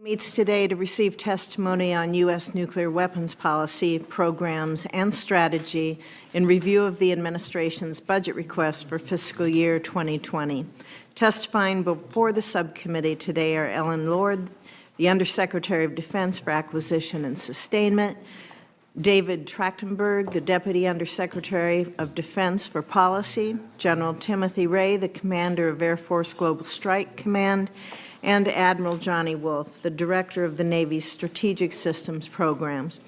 Meets today to receive testimony on U.S. nuclear weapons policy, programs, and strategy in review of the administration's budget request for fiscal year 2020. Testifying before the subcommittee today are Ellen Lord, the Undersecretary of Defense for Acquisition and Sustainment, David Trachtenberg, the Deputy Undersecretary of Defense for Policy, General Timothy Ray, the Commander of Air Force Global Strike Command, and Admiral Johnny Wolfe, the Director of the Navy's Strategic Systems Programs.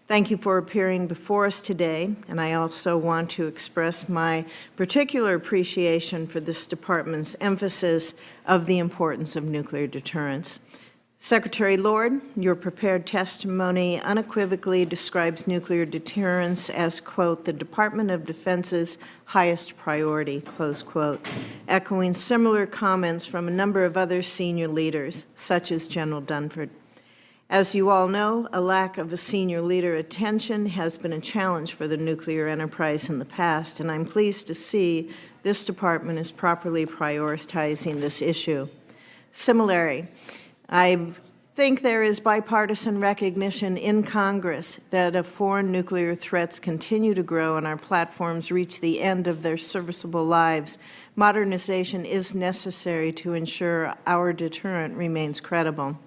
Thank you for appearing before us today, and I also want to express my particular appreciation for this department's emphasis of the importance of nuclear deterrence. Secretary Lord, your prepared testimony unequivocally describes nuclear deterrence as, quote, the Department of Defense's highest priority, close quote, echoing similar comments from a number of other senior leaders, such as General Dunford. As you all know, a lack of a senior leader attention has been a challenge for the nuclear enterprise in the past, and I'm pleased to see this department is properly prioritizing this issue. Similarly, I think there is bipartisan recognition in Congress that if foreign nuclear threats continue to grow and our platforms reach the end of their serviceable lives, modernization is necessary to ensure our deterrent remains credible.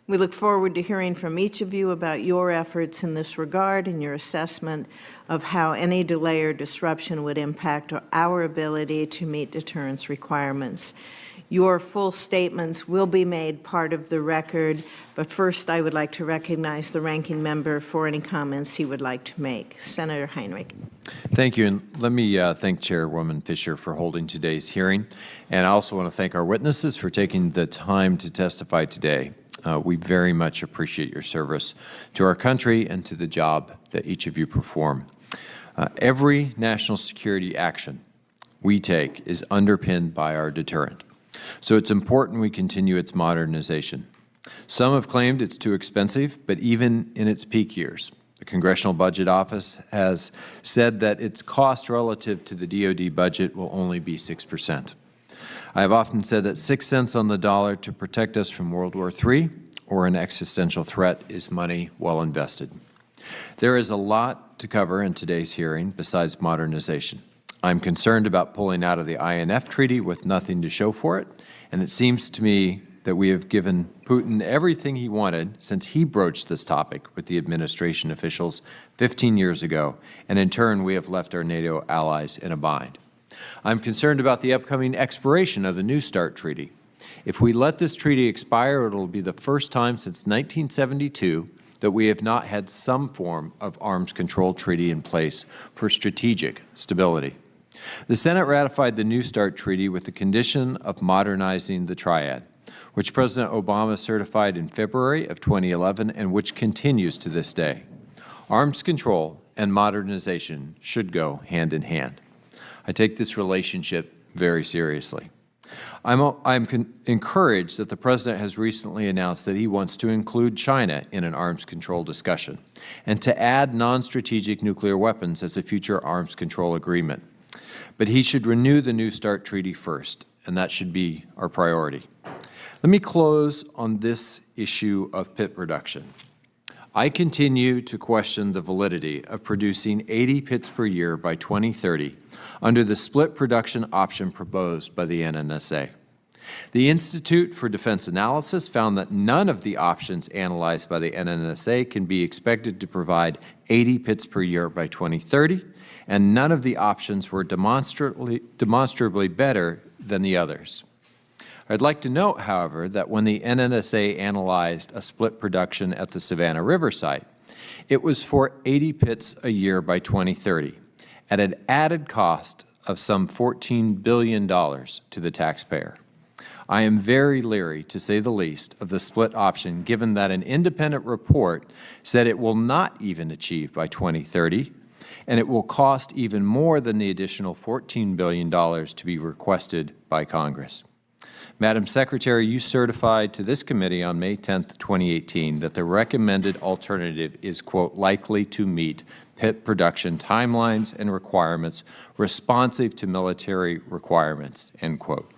We look forward to hearing from each of you about your efforts in this regard and your assessment of how any delay or disruption would impact our ability to meet deterrence requirements. Your full statements will be made part of the record, but first I would like to recognize the ranking member for any comments he would like to make. Senator Heinrich. Thank you, and let me thank Chairwoman Fisher for holding today's hearing, and I also want to thank our witnesses for taking the time to testify today. We very much appreciate your service to our country and to the job that each of you perform. Every national security action we take is underpinned by our deterrent. So it's important we continue its modernization. Some have claimed it's too expensive, but even in its peak years, the Congressional Budget Office has said that its cost relative to the DoD budget will only be 6%. I have often said that 6 cents on the dollar to protect us from World War III or an existential threat is money well invested. There is a lot to cover in today's hearing besides modernization. I'm concerned about pulling out of the INF Treaty with nothing to show for it, and it seems to me that we have given Putin everything he wanted since he broached this topic with the administration officials 15 years ago, and in turn we have left our NATO allies in a bind. I'm concerned about the upcoming expiration of the New START Treaty. If we let this treaty expire, it will be the first time since 1972 that we have not had some form of arms control treaty in place for strategic stability. The Senate ratified the New START Treaty with the condition of modernizing the triad, which President Obama certified in February of 2011 and which continues to this day. Arms control and modernization should go hand in hand. I take this relationship very seriously. I'm encouraged that the President has recently announced that he wants to include China in an arms control discussion and to add non-strategic nuclear weapons as a future arms control agreement. But he should renew the New START Treaty first, and that should be our priority. Let me close on this issue of pit production. I continue to question the validity of producing 80 pits per year by 2030 under the split production option proposed by the NNSA. The Institute for Defense Analysis found that none of the options analyzed by the NNSA can be expected to provide 80 pits per year by 2030, and none of the options were demonstrably better than the others. I'd like to note, however, that when the NNSA analyzed a split production at the Savannah River site, it was for 80 pits a year by 2030, at an added cost of some $14 billion to the taxpayer. I am very leery, to say the least, of the split option, given that an independent report said it will not even achieve by 2030, and it will cost even more than the additional $14 billion to be requested by Congress. Madam Secretary, you certified to this committee on May 10, 2018, that the recommended alternative is, quote, likely to meet pit production timelines and requirements responsive to military requirements, end quote,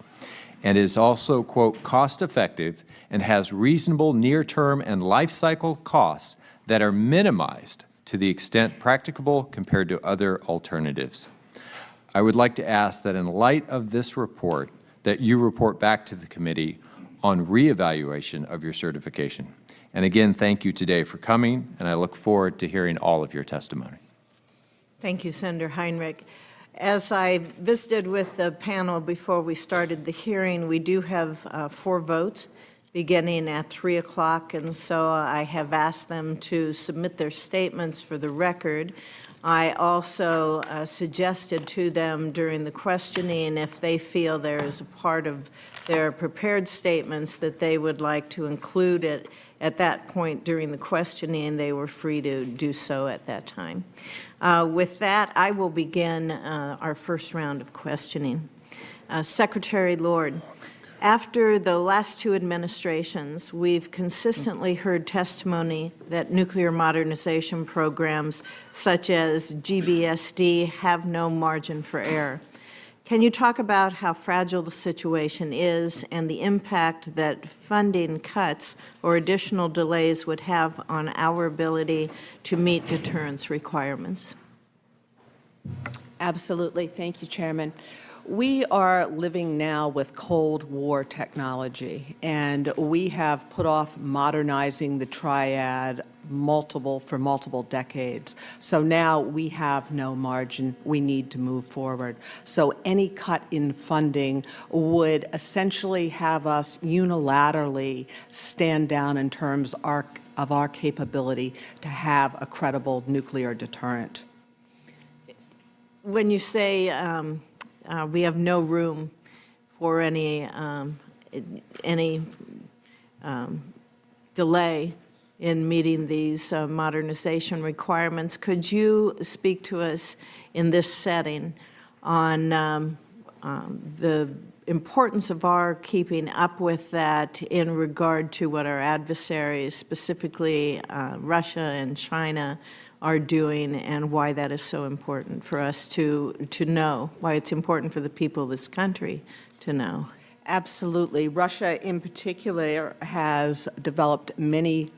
and is also, quote, cost-effective and has reasonable near-term and life cycle costs that are minimized to the extent practicable compared to other alternatives. I would like to ask that in light of this report, that you report back to the committee on reevaluation of your certification. And again, thank you today for coming, and I look forward to hearing all of your testimony. Thank you, Senator Heinrich. As I visited with the panel before we started the hearing, we do have 4 votes beginning at 3 o'clock, and so I have asked them to submit their statements for the record. I also suggested to them during the questioning if they feel there is a part of their prepared statements that they would like to include it at that point during the questioning. They were free to do so at that time. With that, I will begin our first round of questioning. Secretary Lord, after the last 2 administrations, we've consistently heard testimony that nuclear modernization programs such as GBSD have no margin for error. Can you talk about how fragile the situation is and the impact that funding cuts or additional delays would have on our ability to meet deterrence requirements? Absolutely. Thank you, Chairman. We are living now with Cold War technology, and we have put off modernizing the triad for multiple decades. So now we have no margin. We need to move forward. So any cut in funding would essentially have us unilaterally stand down in terms of our capability to have a credible nuclear deterrent. When you say we have no room for any delay in meeting these modernization requirements, could you speak to us in this setting on the importance of our keeping up with that in regard to what our adversaries, specifically Russia and China, are doing, and why that is so important for us to know, why it's important for the people of this country to know? Absolutely. Russia, in particular, has developed many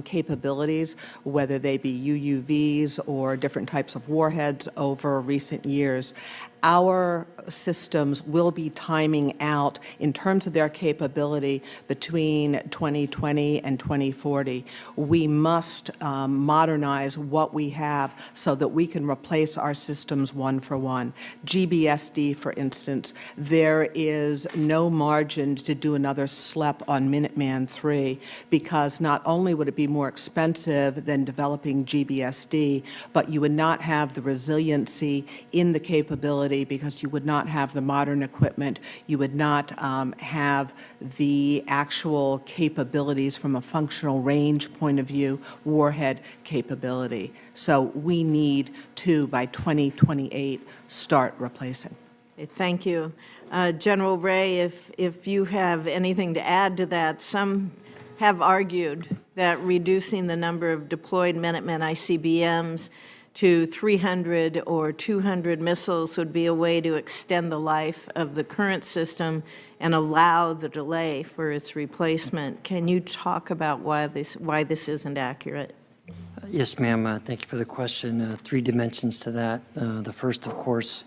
capabilities, whether they be UUVs or different types of warheads over recent years. Our systems will be timing out in terms of their capability between 2020 and 2040. We must modernize what we have so that we can replace our systems one for one. GBSD, for instance, there is no margin to do another SLEP on Minuteman III, because not only would it be more expensive than developing GBSD, but you would not have the resiliency in the capability because you would not have the modern equipment. You would not have the actual capabilities from a functional range point of view, warhead capability. So we need to, by 2028, start replacing. Thank you. General Ray, if you have anything to add to that, some have argued that reducing the number of deployed Minuteman ICBMs to 300 or 200 missiles would be a way to extend the life of the current system and allow the delay for its replacement. Can you talk about why this isn't accurate? Yes, ma'am. Thank you for the question. 3 dimensions to that. The first, of course,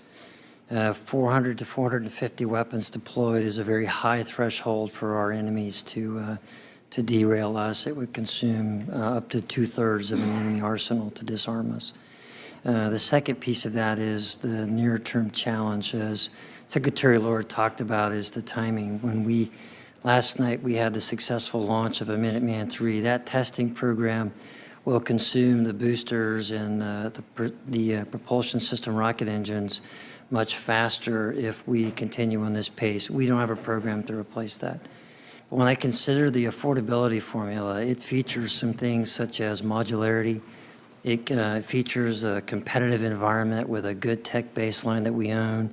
400 to 450 weapons deployed is a very high threshold for our enemies to derail us. It would consume up to 2/3 of an enemy arsenal to disarm us. The second piece of that is the near-term challenge, as Secretary Lord talked about, is the timing. When last night we had the successful launch of a Minuteman III, that testing program will consume the boosters and the propulsion system rocket engines much faster if we continue on this pace. We don't have a program to replace that. But when I consider the affordability formula, it features some things such as modularity. It features a competitive environment with a good tech baseline that we own.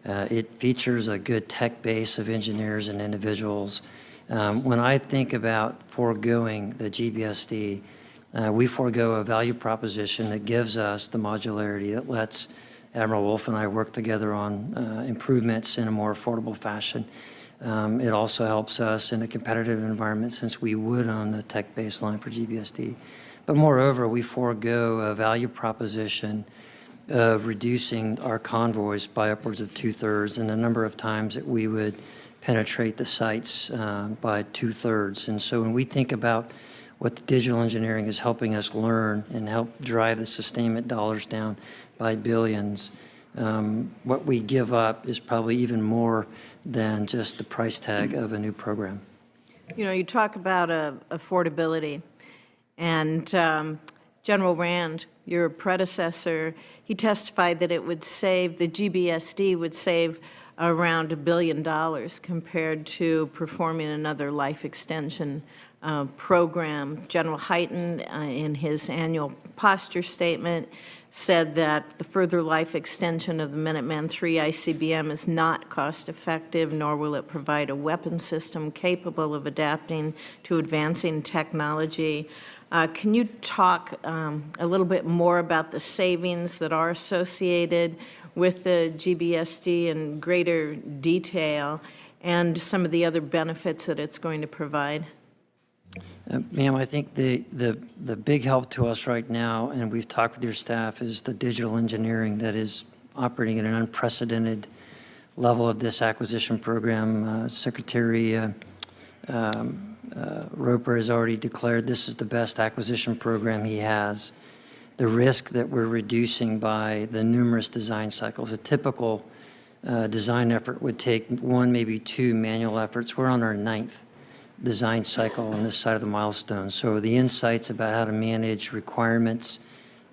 It features a good tech base of engineers and individuals. When I think about foregoing the GBSD, we forego a value proposition that gives us the modularity that lets Admiral Wolfe and I work together on improvements in a more affordable fashion. It also helps us in a competitive environment since we would own the tech baseline for GBSD. But moreover, we forego a value proposition of reducing our convoys by upwards of 2/3 and the number of times that we would penetrate the sites by 2/3. And so when we think about what the digital engineering is helping us learn and help drive the sustainment dollars down by billions, what we give up is probably even more than just the price tag of a new program. You know, you talk about affordability, and General Rand, your predecessor, he testified that it would save, the GBSD would save around $1 billion compared to performing another life extension program. General Hyten, in his annual posture statement, said that the further life extension of the Minuteman III ICBM is not cost-effective, nor will it provide a weapon system capable of adapting to advancing technology. Can you talk a little bit more about the savings that are associated with the GBSD in greater detail and some of the other benefits that it's going to provide? Ma'am, I think the big help to us right now, and we've talked with your staff, is the digital engineering that is operating at an unprecedented level of this acquisition program. Secretary Roper has already declared this is the best acquisition program he has. The risk that we're reducing by the numerous design cycles, a typical design effort would take 1, maybe 2 manual efforts. We're on our 9th design cycle on this side of the milestone. So the insights about how to manage requirements,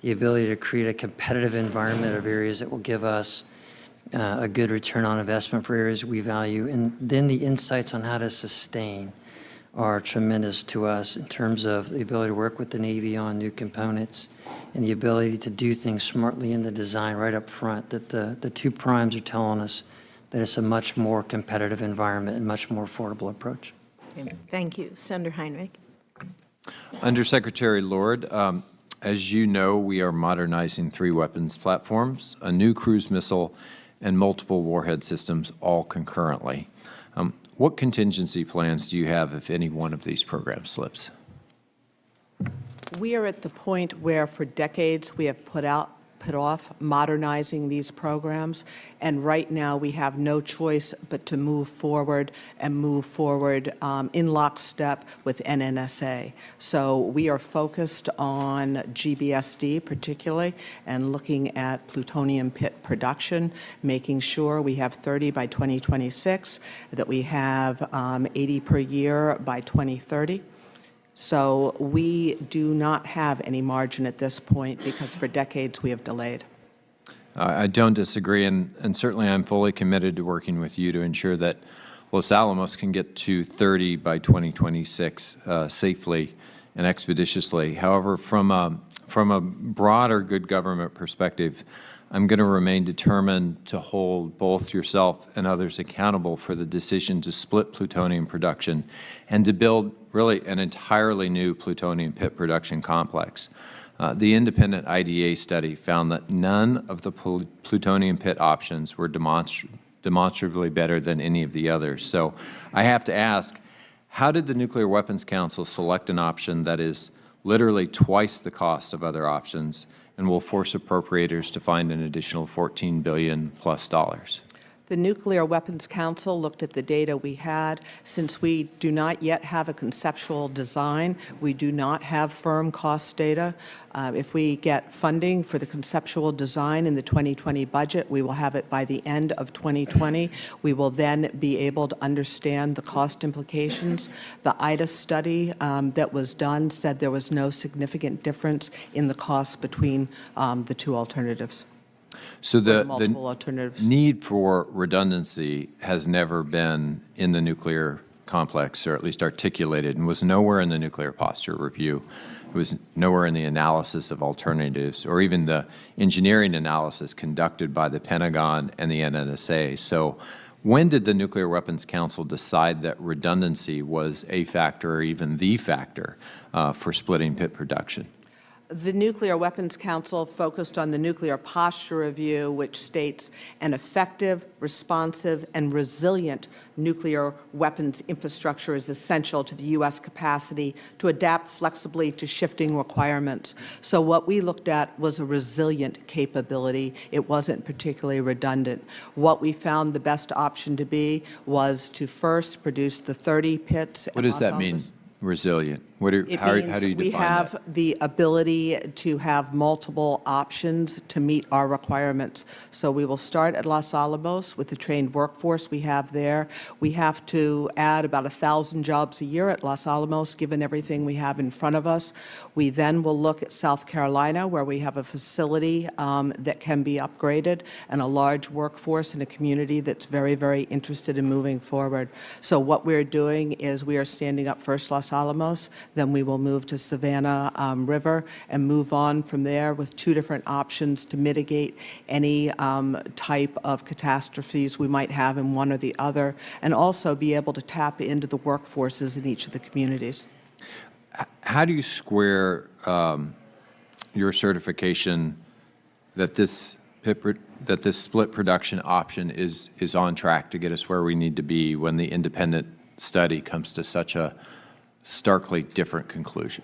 the ability to create a competitive environment of areas that will give us a good return on investment for areas we value, and then the insights on how to sustain are tremendous to us in terms of the ability to work with the Navy on new components and the ability to do things smartly in the design right up front, that the 2 primes are telling us that it's a much more competitive environment and much more affordable approach. Thank you. Senator Heinrich. Undersecretary Lord, as you know, we are modernizing 3 weapons platforms, a new cruise missile, and multiple warhead systems all concurrently. What contingency plans do you have if any one of these programs slips? We are at the point where for decades we have put off modernizing these programs, and right now we have no choice but to move forward in lockstep with NNSA. So we are focused on GBSD particularly and looking at plutonium pit production, making sure we have 30 by 2026, that we have 80 per year by 2030. So we do not have any margin at this point because for decades we have delayed. I don't disagree, and certainly I'm fully committed to working with you to ensure that Los Alamos can get to 30 by 2026 safely and expeditiously. However, from a broader good government perspective, I'm going to remain determined to hold both yourself and others accountable for the decision to split plutonium production and to build really an entirely new plutonium pit production complex. The independent IDA study found that none of the plutonium pit options were demonstrably better than any of the others. So I have to ask, how did the Nuclear Weapons Council select an option that is literally twice the cost of other options and will force appropriators to find an additional $14 billion plus? The Nuclear Weapons Council looked at the data we had. Since we do not yet have a conceptual design, we do not have firm cost data. If we get funding for the conceptual design in the 2020 budget, we will have it by the end of 2020. We will then be able to understand the cost implications. The IDA study that was done said there was no significant difference in the costs between the 2 alternatives. So the need for redundancy has never been in the nuclear complex, or at least articulated, and was nowhere in the nuclear posture review. It was nowhere in the analysis of alternatives or even the engineering analysis conducted by the Pentagon and the NNSA. So when did the Nuclear Weapons Council decide that redundancy was a factor or even the factor for splitting pit production? The Nuclear Weapons Council focused on the Nuclear Posture Review, which states an effective, responsive, and resilient nuclear weapons infrastructure is essential to the U.S. capacity to adapt flexibly to shifting requirements. So what we looked at was a resilient capability. It wasn't particularly redundant. What we found the best option to be was to first produce the 30 pits. What does that mean, resilient? How do you define we have that? the ability to have multiple options to meet our requirements. So we will start at Los Alamos with the trained workforce we have there. We have to add about 1,000 jobs a year at Los Alamos, given everything we have in front of us. We then will look at South Carolina, where we have a facility that can be upgraded and a large workforce and a community that's very, very interested in moving forward. So what we're doing is we are standing up first Los Alamos, then we will move to Savannah River and move on from there with 2 different options to mitigate any type of catastrophes we might have in one or the other, and also be able to tap into the workforces in each of the communities. How do you square your certification that this split production option is on track to get us where we need to be when the independent study comes to such a starkly different conclusion?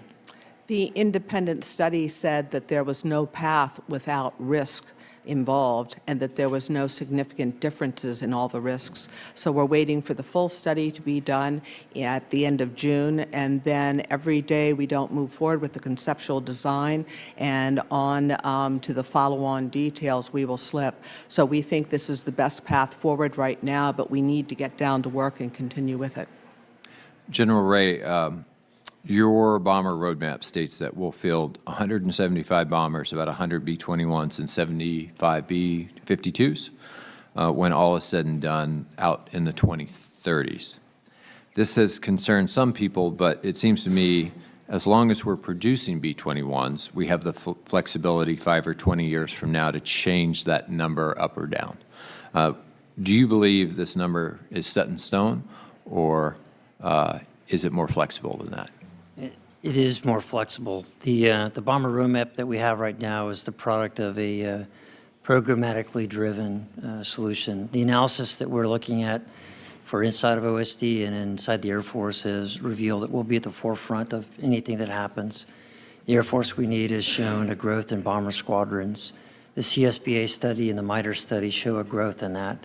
The independent study said that there was no path without risk involved and that there was no significant differences in all the risks. So we're waiting for the full study to be done at the end of June, and then every day we don't move forward with the conceptual design and on to the follow-on details we will slip. So we think this is the best path forward right now, but we need to get down to work and continue with it. General Ray, your bomber roadmap states that we'll field 175 bombers, about 100 B-21s and 75 B-52s when all is said and done out in the 2030s. This has concerned some people, but it seems to me as long as we're producing B-21s, we have the flexibility 5 or 20 years from now to change that number up or down. Do you believe this number is set in stone, or is it more flexible than that? It is more flexible. The bomber roadmap that we have right now is the product of a programmatically driven solution. The analysis that we're looking at for inside of OSD and inside the Air Force has revealed that we'll be at the forefront of anything that happens. The Air Force we need has shown a growth in bomber squadrons. The CSBA study and the MITRE study show a growth in that.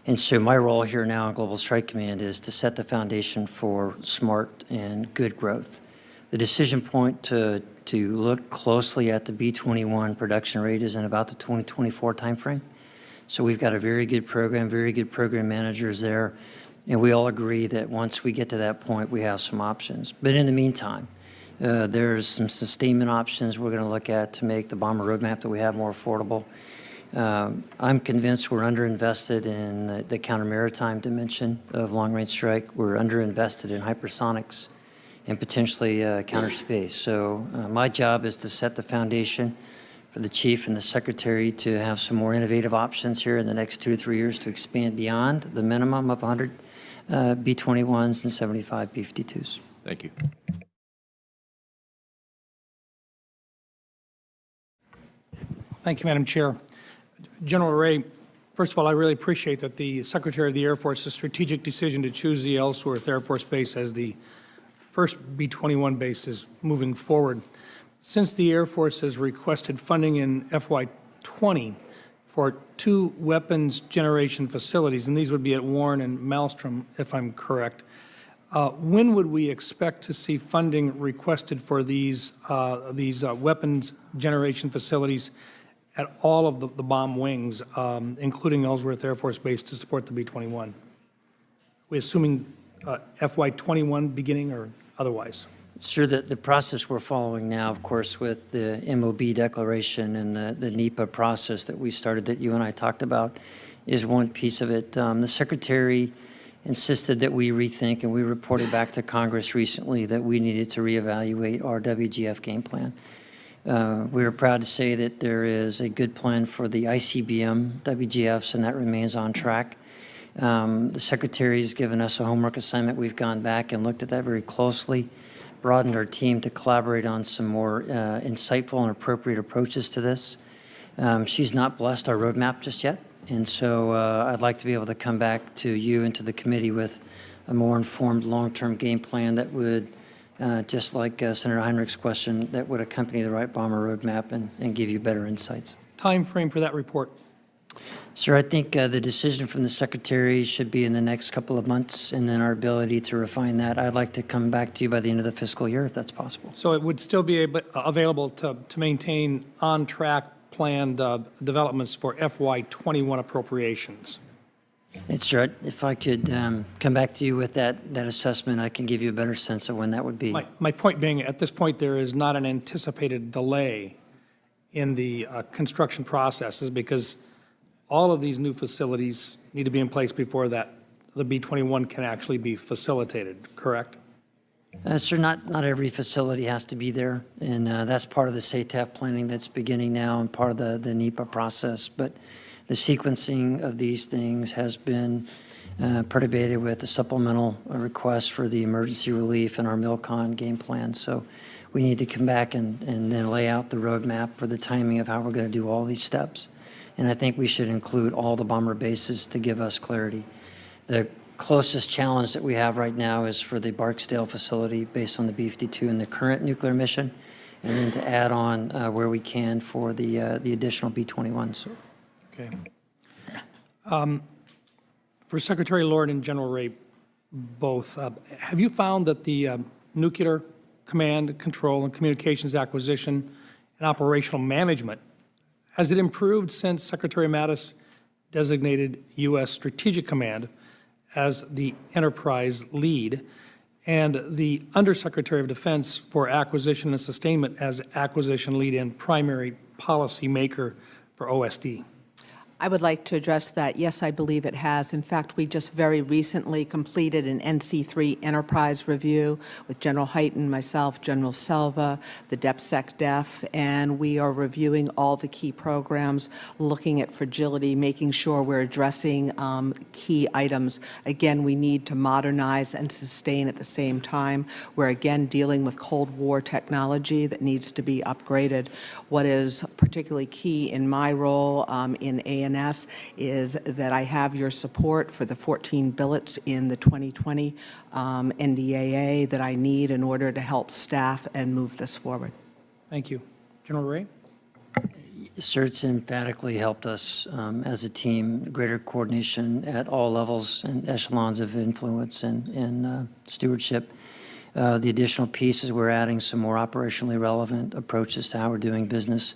And so my role here now in Global Strike Command is to set the foundation for smart and good growth. The decision point to look closely at the B-21 production rate is in about the 2024 timeframe. So we've got a very good program managers there, and we all agree that once we get to that point, we have some options. But in the meantime, there's some sustainment options we're going to look at to make the bomber roadmap that we have more affordable. I'm convinced we're underinvested in the counter-maritime dimension of long-range strike. We're underinvested in hypersonics and potentially counter space. So my job is to set the foundation for the chief and the secretary to have some more innovative options here in the next 2 to 3 years to expand beyond the minimum of 100 B-21s and 75 B-52s. Thank you. Thank you, Madam Chair. General Ray, first of all, I really appreciate that the Secretary of the Air Force's strategic decision to choose the Ellsworth Air Force Base as the first B-21 base is moving forward. Since the Air Force has requested funding in FY20 for 2 weapons generation facilities, and these would be at Warren and Malmstrom, if I'm correct, when would we expect to see funding requested for these weapons generation facilities at all of the bomb wings, including Ellsworth Air Force Base, to support the B-21? We're assuming FY21 beginning or otherwise? Sure, the process we're following now, of course, with the MOB declaration and the NEPA process that we started that you and I talked about is one piece of it. The Secretary insisted that we rethink, and we reported back to Congress recently that we needed to reevaluate our WGF game plan. We are proud to say that there is a good plan for the ICBM WGFs, and that remains on track. The Secretary has given us a homework assignment. We've gone back and looked at that very closely. broadened our team to collaborate on some more insightful and appropriate approaches to this. She's not blessed our roadmap just yet, and so I'd like to be able to come back to you and to the committee with a more informed long-term game plan that would, just like Senator Heinrich's question, that would accompany the Wright Bomber roadmap and give you better insights. Time frame for that report? Sir, I think the decision from the Secretary should be in the next couple of months, and then our ability to refine that. I'd like to come back to you by the end of the fiscal year, if that's possible. So it would still be available to maintain on-track planned developments for FY21 appropriations? It's sure. If I could come back to you with that assessment, I can give you a better sense of when that would be. My point being, at this point, there is not an anticipated delay in the construction processes because all of these new facilities need to be in place before the B-21 can actually be facilitated, correct? Sir, not every facility has to be there, and that's part of the SATAF planning that's beginning now and part of the NEPA process. But the sequencing of these things has been perturbated with the supplemental request for the emergency relief and our MILCON game plan. So we need to come back and then lay out the roadmap for the timing of how we're going to do all these steps. And I think we should include all the bomber bases to give us clarity. The closest challenge that we have right now is for the Barksdale facility based on the B-52 and the current nuclear mission, and then to add on where we can for the additional B-21s. Okay. For Secretary Lord and General Ray, both, have you found that the nuclear command, control, and communications acquisition and operational management, has it improved since Secretary Mattis designated U.S. Strategic Command as the enterprise lead and the Undersecretary of Defense for Acquisition and Sustainment as acquisition lead and primary policy maker for OSD? I would like to address that. Yes, I believe it has. In fact, we just very recently completed an NC3 enterprise review with General Hyten, myself, General Selva, the DepSecDef, and we are reviewing all the key programs, looking at fragility, making sure we're addressing key items. Again, we need to modernize and sustain at the same time. We're again dealing with Cold War technology that needs to be upgraded. What is particularly key in my role in A&S is that I have your support for the 14 billets in the 2020 NDAA that I need in order to help staff and move this forward. Thank you. General Ray? Sir, it's emphatically helped us as a team, greater coordination at all levels and echelons of influence and stewardship. The additional pieces, we're adding some more operationally relevant approaches to how we're doing business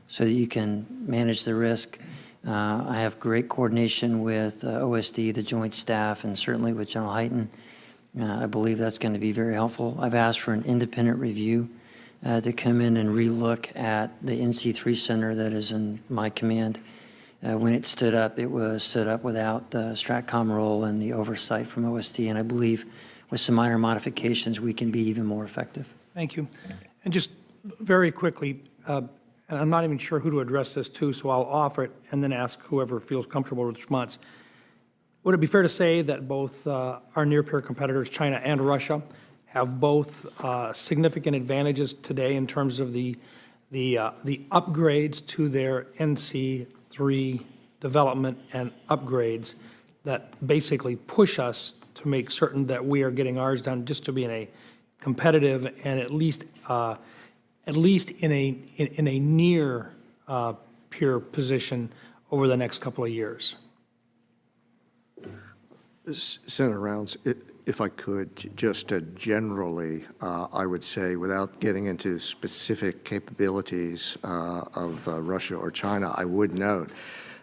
so that you can manage the risk. I have great coordination with OSD, the Joint Staff, and certainly with General Hyten. I believe that's going to be very helpful. I've asked for an independent review to come in and relook at the NC3 Center that is in my command. When it stood up, it was stood up without the STRATCOM role and the oversight from OSD, and I believe with some minor modifications, we can be even more effective. Thank you. And just very quickly, and I'm not even sure who to address this to, so I'll offer it and then ask whoever feels comfortable with response. Would it be fair to say that both our near-peer competitors, China and Russia, have both significant advantages today in terms of the upgrades to their NC3 development and upgrades that basically push us to make certain that we are getting ours done just to be in a competitive and at least in a near peer position over the next couple of years? Senator Rounds, if I could, just generally, I would say, without getting into specific capabilities of Russia or China, I would note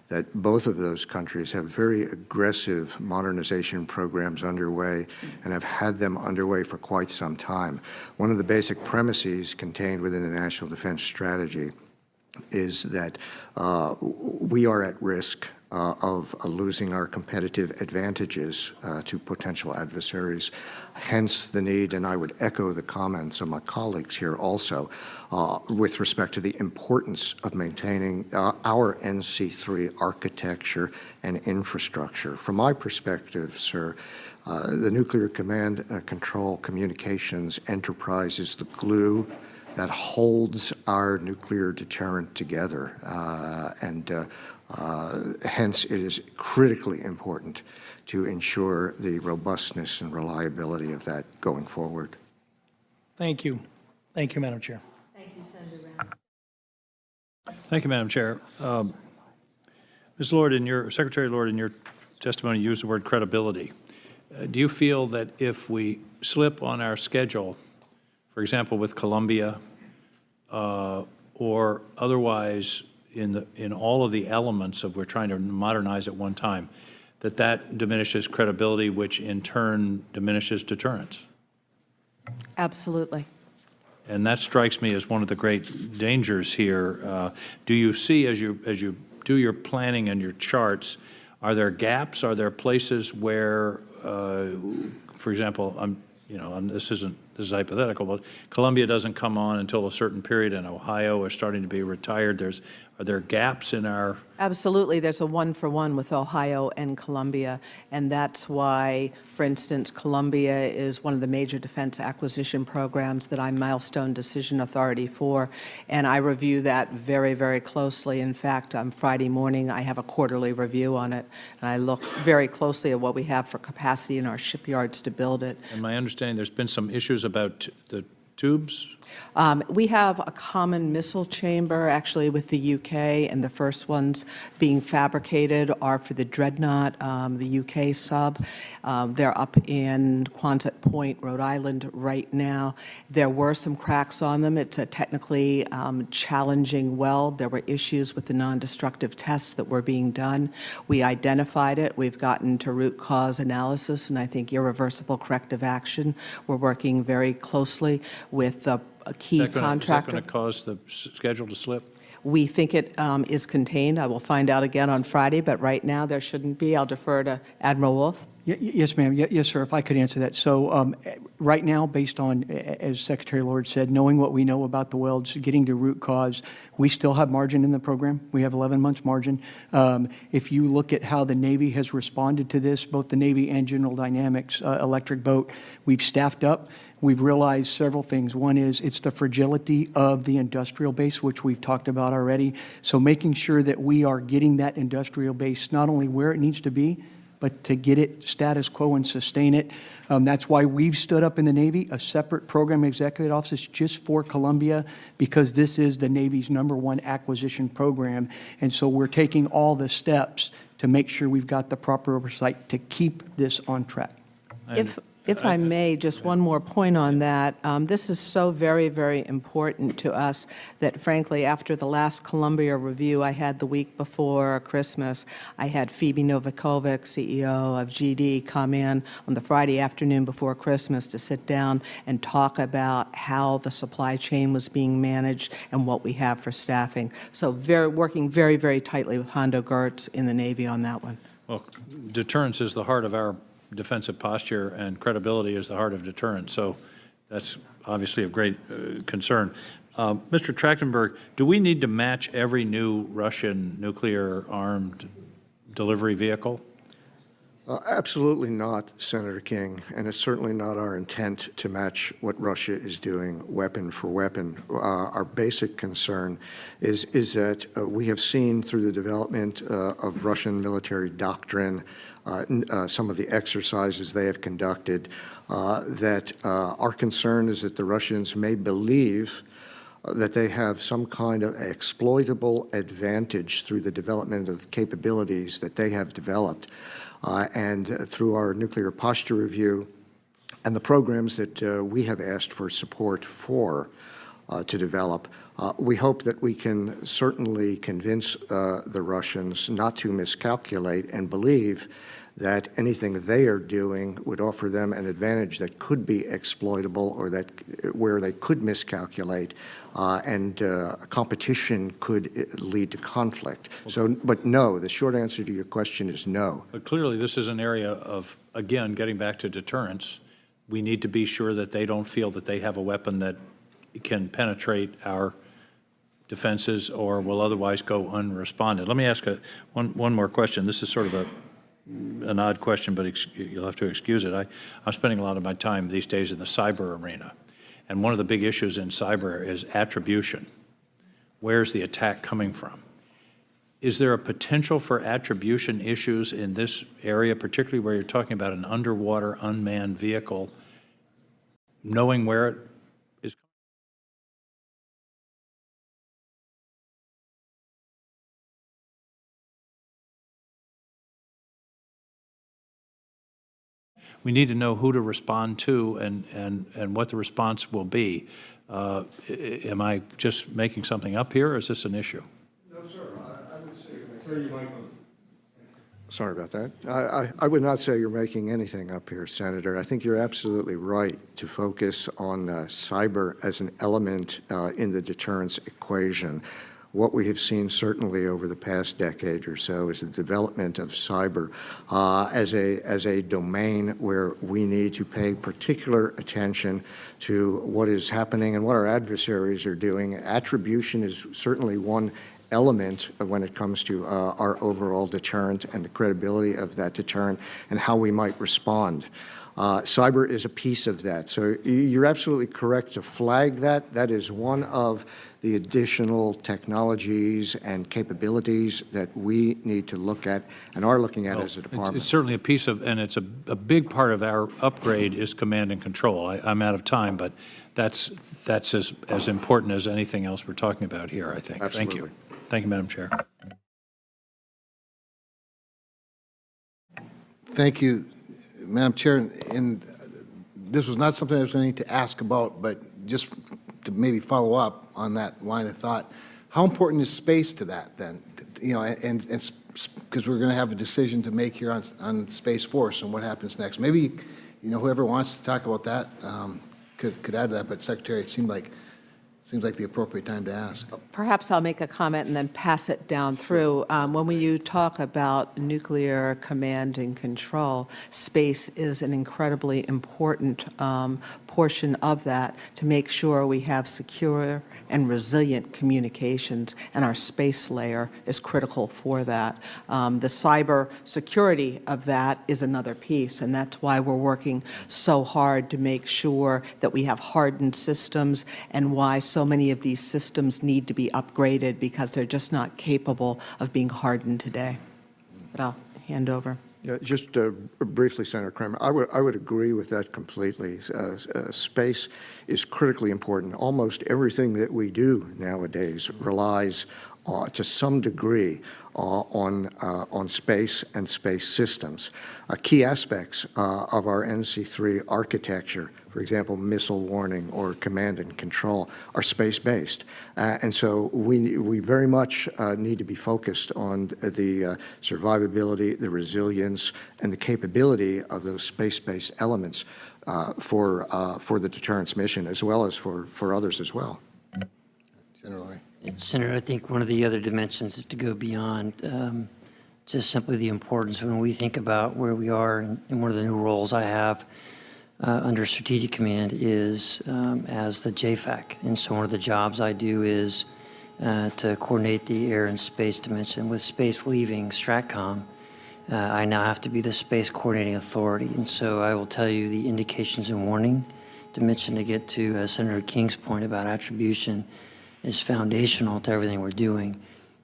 that both of those countries have very aggressive modernization programs underway and have had them underway for quite some time. One of the basic premises contained within the National Defense Strategy is that we are at risk of losing our competitive advantages to potential adversaries. Hence the need, and I would echo the comments of my colleagues here also, with respect to the importance of maintaining our NC3 architecture and infrastructure. From my perspective, sir, the nuclear command control communications enterprise is the glue that holds our nuclear deterrent together, hence it is critically important to ensure the robustness and reliability of that going forward. Thank you. Thank you, Madam Chair. Thank you, Senator Rounds. Thank you, Madam Chair. Ms. Lord, Secretary Lord, in your testimony, you used the word credibility. Do you feel that if we slip on our schedule, for example, with Columbia, or otherwise in all of the elements of we're trying to modernize at one time, that diminishes credibility, which in turn diminishes deterrence? Absolutely. And that strikes me as one of the great dangers here. Do you see, as you do your planning and your charts, are there gaps? Are there places where, for example, this is hypothetical, but Columbia doesn't come on until a certain period, and Ohio is starting to be retired. Are there gaps in our? Absolutely. There's a one-for-one with Ohio and Columbia, and that's why, for instance, Columbia is one of the major defense acquisition programs that I'm milestone decision authority for, and I review that very, very closely. In fact, on Friday morning, I have a quarterly review on it, and I look very closely at what we have for capacity in our shipyards to build it. And my understanding, there's been some issues about the tubes? We have a common missile chamber, actually, with the UK, and the first ones being fabricated are for the Dreadnought, the UK sub. They're up in Quonset Point, Rhode Island right now. There were some cracks on them. It's a technically challenging weld. There were issues with the non-destructive tests that were being done. We identified it. We've gotten to root cause analysis, and I think irreversible corrective action. We're working very closely with a key contractor. Is that going to cause the schedule to slip? We think it is contained. I will find out again on Friday, but right now there shouldn't be. I'll defer to Admiral Wolfe. Yes, ma'am. Yes, sir, if I could answer that. So right now, based on, as Secretary Lord said, knowing what we know about the welds, getting to root cause, we still have margin in the program. We have 11 months margin. If you look at how the Navy has responded to this, both the Navy and General Dynamics Electric Boat, we've staffed up. We've realized several things. One is it's the fragility of the industrial base, which we've talked about already. So making sure that we are getting that industrial base not only where it needs to be, but to get it status quo and sustain it. That's why we've stood up in the Navy a separate program executive office just for Columbia, because this is the Navy's #1 acquisition program. And so we're taking all the steps to make sure we've got the proper oversight to keep this on track. If I may, just one more point on that. This is so very, very important to us that, frankly, after the last Columbia review I had the week before Christmas, I had Phoebe Novakovic, CEO of GD, come in on the Friday afternoon before Christmas to sit down and talk about how the supply chain was being managed and what we have for staffing. So working very, very tightly with Hondo Gertz in the Navy on that one. Well, deterrence is the heart of our defensive posture, and credibility is the heart of deterrence. So that's obviously of great concern. Mr. Trachtenberg, do we need to match every new Russian nuclear-armed delivery vehicle? Absolutely not, Senator King, and it's certainly not our intent to match what Russia is doing weapon for weapon. Our basic concern is that we have seen through the development of Russian military doctrine, some of the exercises they have conducted, that our concern is that the Russians may believe that they have some kind of exploitable advantage through the development of capabilities that they have developed. And through our nuclear posture review and the programs that we have asked for support for to develop, we hope that we can certainly convince the Russians not to miscalculate and believe that anything they are doing would offer them an advantage that could be exploitable or that where they could miscalculate, and competition could lead to conflict. So, but no, the short answer to your question is no. But clearly, this is an area of, again, getting back to deterrence. We need to be sure that they don't feel that they have a weapon that can penetrate our defenses or will otherwise go unresponded. Let me ask one more question. This is sort of an odd question, but you'll have to excuse it. I'm spending a lot of my time these days in the cyber arena, and one of the big issues in cyber is attribution. Where's the attack coming from? Is there a potential for attribution issues in this area, particularly where you're talking about an underwater unmanned vehicle, knowing where it is? We need to know who to respond to and what the response will be. Am I just making something up here, or is this an issue? No, sir. I would say. Sorry about that. I would not say you're making anything up here, Senator. I think you're absolutely right to focus on cyber as an element in the deterrence equation. What we have seen certainly over the past decade or so is the development of cyber as a domain where we need to pay particular attention to what is happening and what our adversaries are doing. Attribution is certainly one element when it comes to our overall deterrent and the credibility of that deterrent and how we might respond. Cyber is a piece of that. So you're absolutely correct to flag that. That is one of the additional technologies and capabilities that we need to look at and are looking at as a department. It's certainly a piece of, and it's a big part of our upgrade is command and control. I'm out of time, but that's as important as anything else we're talking about here, I think. Absolutely. Thank you. Thank you, Madam Chair. Thank you, Madam Chair. And this was not something I was going to ask about, but just to maybe follow up on that line of thought, how important is space to that then? You know, and because we're going to have a decision to make here on Space Force and what happens next. Maybe, you know, whoever wants to talk about that could add to that. But Secretary, it seems like the appropriate time to ask. Perhaps I'll make a comment and then pass it down through. When you talk about nuclear command and control, space is an incredibly important portion of that to make sure we have secure and resilient communications, and our space layer is critical for that. The cyber security of that is another piece, and that's why we're working so hard to make sure that we have hardened systems and why so many of these systems need to be upgraded because they're just not capable of being hardened today. But I'll hand over. Yeah, just briefly, Senator Kramer, I would agree with that completely. Space is critically important. Almost everything that we do nowadays relies to some degree on space and space systems. Key aspects of our NC3 architecture, for example, missile warning or command and control, are space-based. And so we very much need to be focused on the survivability, the resilience, and the capability of those space-based elements for the deterrence mission, as well as for others as well. General Ray. Senator, I think one of the other dimensions is to go beyond just simply the importance. When we think about where we are, and one of the new roles I have under Strategic Command is as the JFAC. And so one of the jobs I do is to coordinate the air and space dimension. With space leaving STRATCOM, I now have to be the space coordinating authority. And so I will tell you the indications and warning dimension to get to Senator King's point about attribution is foundational to everything we're doing.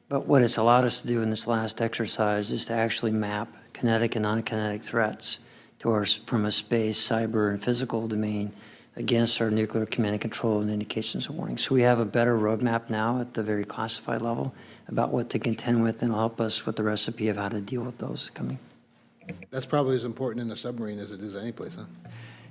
But what it's allowed us to do in this last exercise is to actually map kinetic and non-kinetic threats to our, from a space, cyber, and physical domain against our nuclear command and control and indications and warning. So we have a better roadmap now at the very classified level about what to contend with, and it'll help us with the recipe of how to deal with those coming. That's probably as important in a submarine as it is any place, huh?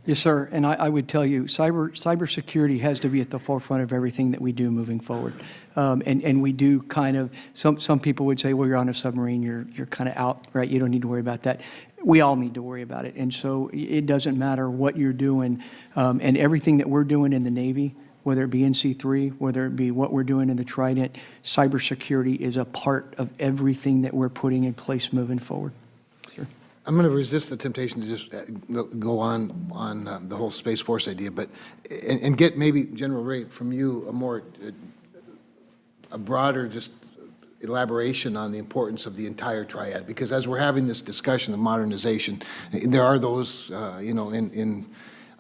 Yes, sir. And I would tell you, cybersecurity has to be at the forefront of everything that we do moving forward. And we do kind of, some people would say, well, you're on a submarine, you're kind of out, right? You don't need to worry about that. we all need to worry about it. And so it doesn't matter what you're doing, and everything that we're doing in the Navy, whether it be NC3, whether it be what we're doing in the Trident, cybersecurity is a part of everything that we're putting in place moving forward. Sure. I'm going to resist the temptation to just go on the whole Space Force idea, but and get maybe, General Ray, from you a broader just elaboration on the importance of the entire triad, because as we're having this discussion of modernization, there are those, in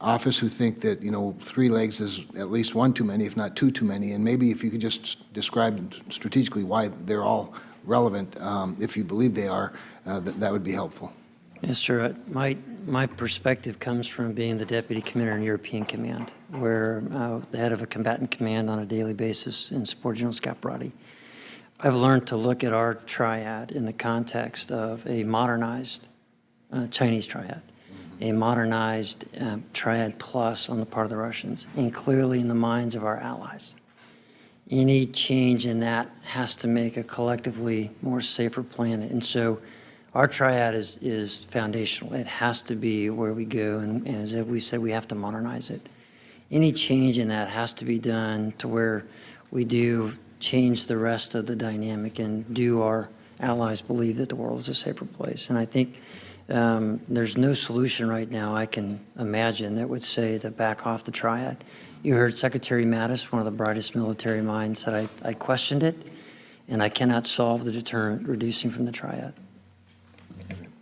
office who think that, 3 legs is at least one too many, if not two too many, and maybe if you could just describe strategically why they're all relevant, if you believe they are, that would be helpful. Yes, sir. My perspective comes from being the Deputy Commander in European Command, where the head of a combatant command on a daily basis in support of General Scott Brody. I've learned to look at our triad in the context of a modernized Chinese triad, a modernized triad plus on the part of the Russians, and clearly in the minds of our allies. Any change in that has to make a collectively more safer planet. And so our triad is foundational. It has to be where we go, and as we said, we have to modernize it. Any change in that has to be done to where we do change the rest of the dynamic and do our allies believe that the world is a safer place. And I think there's no solution right now I can imagine that would say to back off the triad. You heard Secretary Mattis, one of the brightest military minds, said I questioned it, and I cannot solve the deterrent reducing from the triad.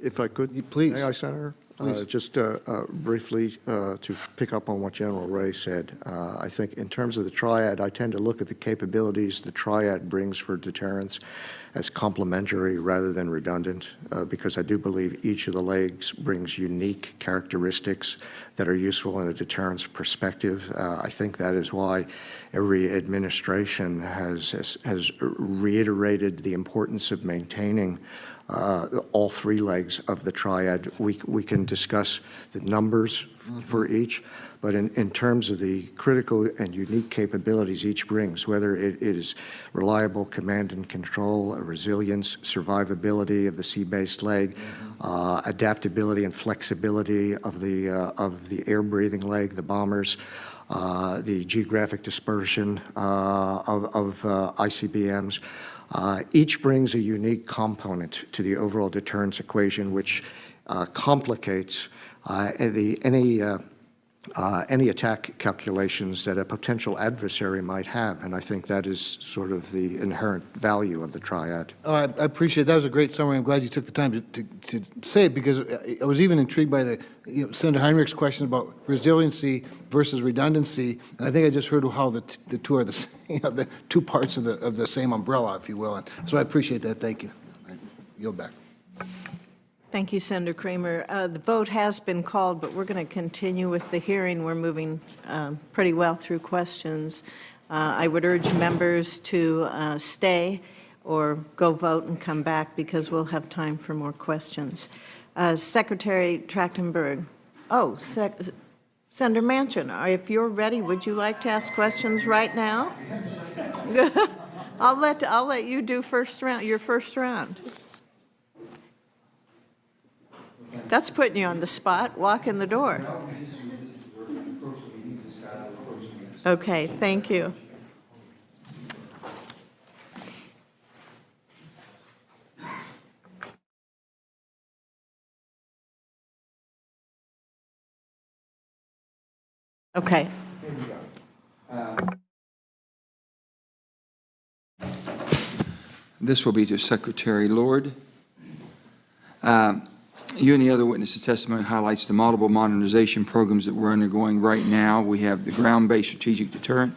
If I could, please. May I, Senator? Just briefly to pick up on what General Ray said, I think in terms of the triad, I tend to look at the capabilities the triad brings for deterrence as complementary rather than redundant, because I do believe each of the legs brings unique characteristics that are useful in a deterrence perspective. I think that is why every administration has reiterated the importance of maintaining all 3 legs of the triad. We can discuss the numbers for each, but in terms of the critical and unique capabilities each brings, whether it is reliable command and control, resilience, survivability of the sea-based leg, adaptability and flexibility of the air-breathing leg, the bombers, the geographic dispersion of ICBMs. Each brings a unique component to the overall deterrence equation, which complicates any attack calculations that a potential adversary might have, and I think that is sort of the inherent value of the triad. I appreciate it. That was a great summary. I'm glad you took the time to say it, because I was even intrigued by Senator Heinrich's question about resiliency versus redundancy, and I think I just heard how the two are the same, the 2 parts of the same umbrella, if you will. And so I appreciate that. Thank you. I yield back. Thank you, Senator Kramer. The vote has been called, but we're going to continue with the hearing. We're moving pretty well through questions. I would urge members to stay or go vote and come back, because we'll have time for more questions. Secretary Trachtenberg. Oh, Senator Manchin, if you're ready, would you like to ask questions right now? I'll let you do your first round. That's putting you on the spot. Walk in the door. Okay, thank you. Okay. This will be to Secretary Lord. You and the other witnesses' testimony highlights the multiple modernization programs that we're undergoing right now. We have the ground-based strategic deterrent,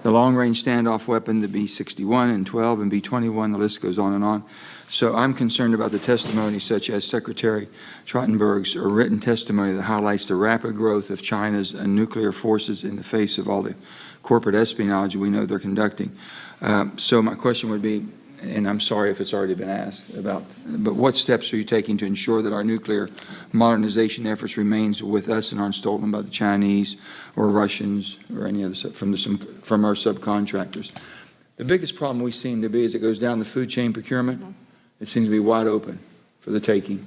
the long-range standoff weapon, the B-61 and 12 and B-21, the list goes on and on. So I'm concerned about the testimony such as Secretary Trachtenberg's written testimony that highlights the rapid growth of China's nuclear forces in the face of all the corporate espionage we know they're conducting. So my question would be, and I'm sorry if it's already been asked about, but what steps are you taking to ensure that our nuclear modernization efforts remains with us and aren't stolen by the Chinese or Russians or any other from our subcontractors? The biggest problem we seem to be as it goes down the food chain procurement, it seems to be wide open for the taking.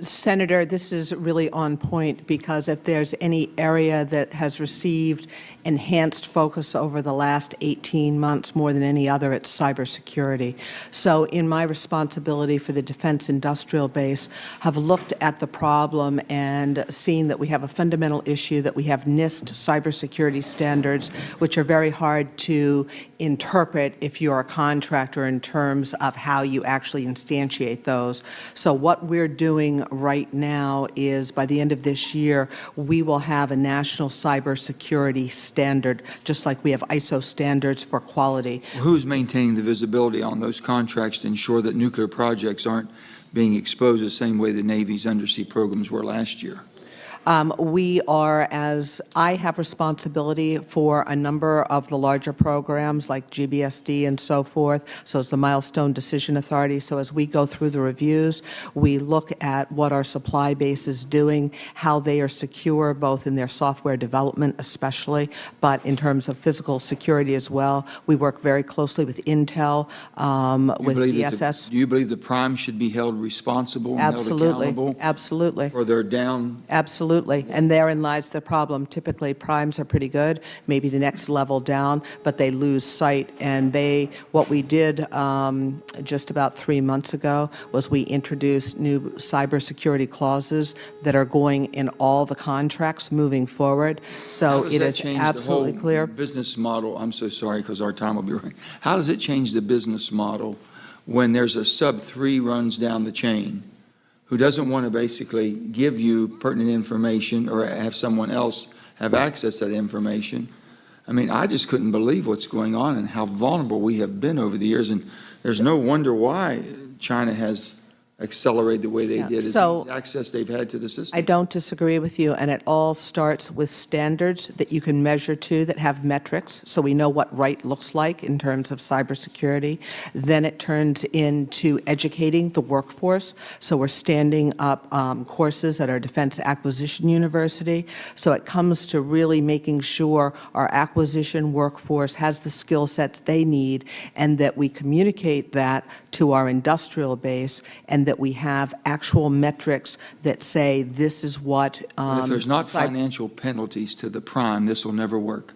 Senator, this is really on point, because if there's any area that has received enhanced focus over the last 18 months more than any other, it's cybersecurity. So in my responsibility for the defense industrial base, have looked at the problem and seen that we have a fundamental issue, that we have NIST cybersecurity standards, which are very hard to interpret if you're a contractor in terms of how you actually instantiate those. So what we're doing right now is, by the end of this year, we will have a national cybersecurity standard, just like we have ISO standards for quality. Who's maintaining the visibility on those contracts to ensure that nuclear projects aren't being exposed the same way the Navy's undersea programs were last year? We are, as I have responsibility for a number of the larger programs like GBSD and so forth, so it's the Milestone Decision Authority. So as we go through the reviews, we look at what our supply base is doing, how they are secure, both in their software development especially, but in terms of physical security as well. We work very closely with Intel, with DSS. Do you believe the primes should be held responsible and held accountable? Absolutely. For their down? Absolutely. And therein lies the problem. Typically, primes are pretty good, maybe the next level down, but they lose sight. And what we did just about 3 months ago was we introduced new cybersecurity clauses that are going in all the contracts moving forward. So it is absolutely clear. Business model, I'm so sorry because our time will be running. How does it change the business model when there's a sub-3 runs down the chain who doesn't want to basically give you pertinent information or have someone else have access to that information? I mean, I just couldn't believe what's going on and how vulnerable we have been over the years. And there's no wonder why China has accelerate the way they did is so the access they've had to the system. I don't disagree with you, and it all starts with standards that you can measure to, that have metrics, so we know what right looks like in terms of cybersecurity. Then it turns into educating the workforce, so we're standing up courses at our Defense Acquisition University. So it comes to really making sure our acquisition workforce has the skill sets they need, and that we communicate that to our industrial base, and that we have actual metrics that say this is what. But if there's not financial penalties to the prime, this will never work.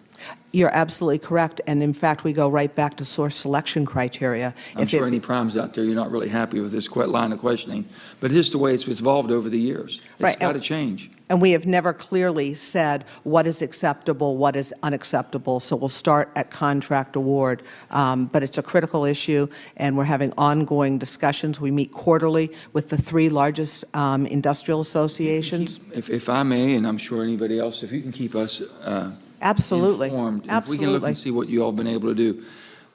You're absolutely correct, and in fact, we go right back to source selection criteria. I'm sure any primes out there, you're not really happy with this line of questioning, but it's just the way it's evolved over the years. It's got to change. And we have never clearly said what is acceptable, what is unacceptable, so we'll start at contract award. But it's a critical issue, and we're having ongoing discussions. We meet quarterly with the 3 largest industrial associations. If I may, and I'm sure anybody else, if you can keep us absolutely informed, absolutely. If we can look and see what you all have been able to do.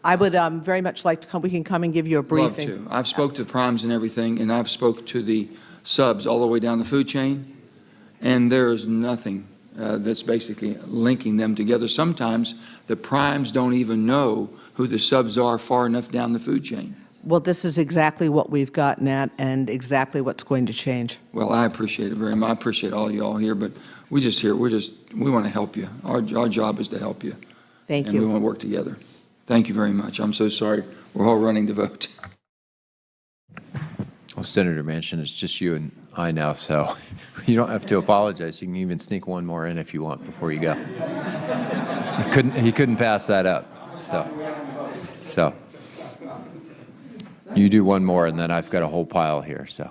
I would very much like to come. We can come and give you a briefing. Love to. I've spoke to primes and everything, and I've spoke to the subs all the way down the food chain, and there is nothing that's basically linking them together. Sometimes the primes don't even know who the subs are far enough down the food chain. Well, this is exactly what we've gotten at and exactly what's going to change. Well, I appreciate it very much. I appreciate all you all here, but we want to help you. Our job is to help you. Thank you. And we want to work together. Thank you very much. I'm so sorry. We're all running to vote. Well, Senator Manchin, it's just you and I now, so you don't have to apologize. You can even sneak one more in if you want before you go. He couldn't pass that up. So you do one more, and then I've got a whole pile here. So.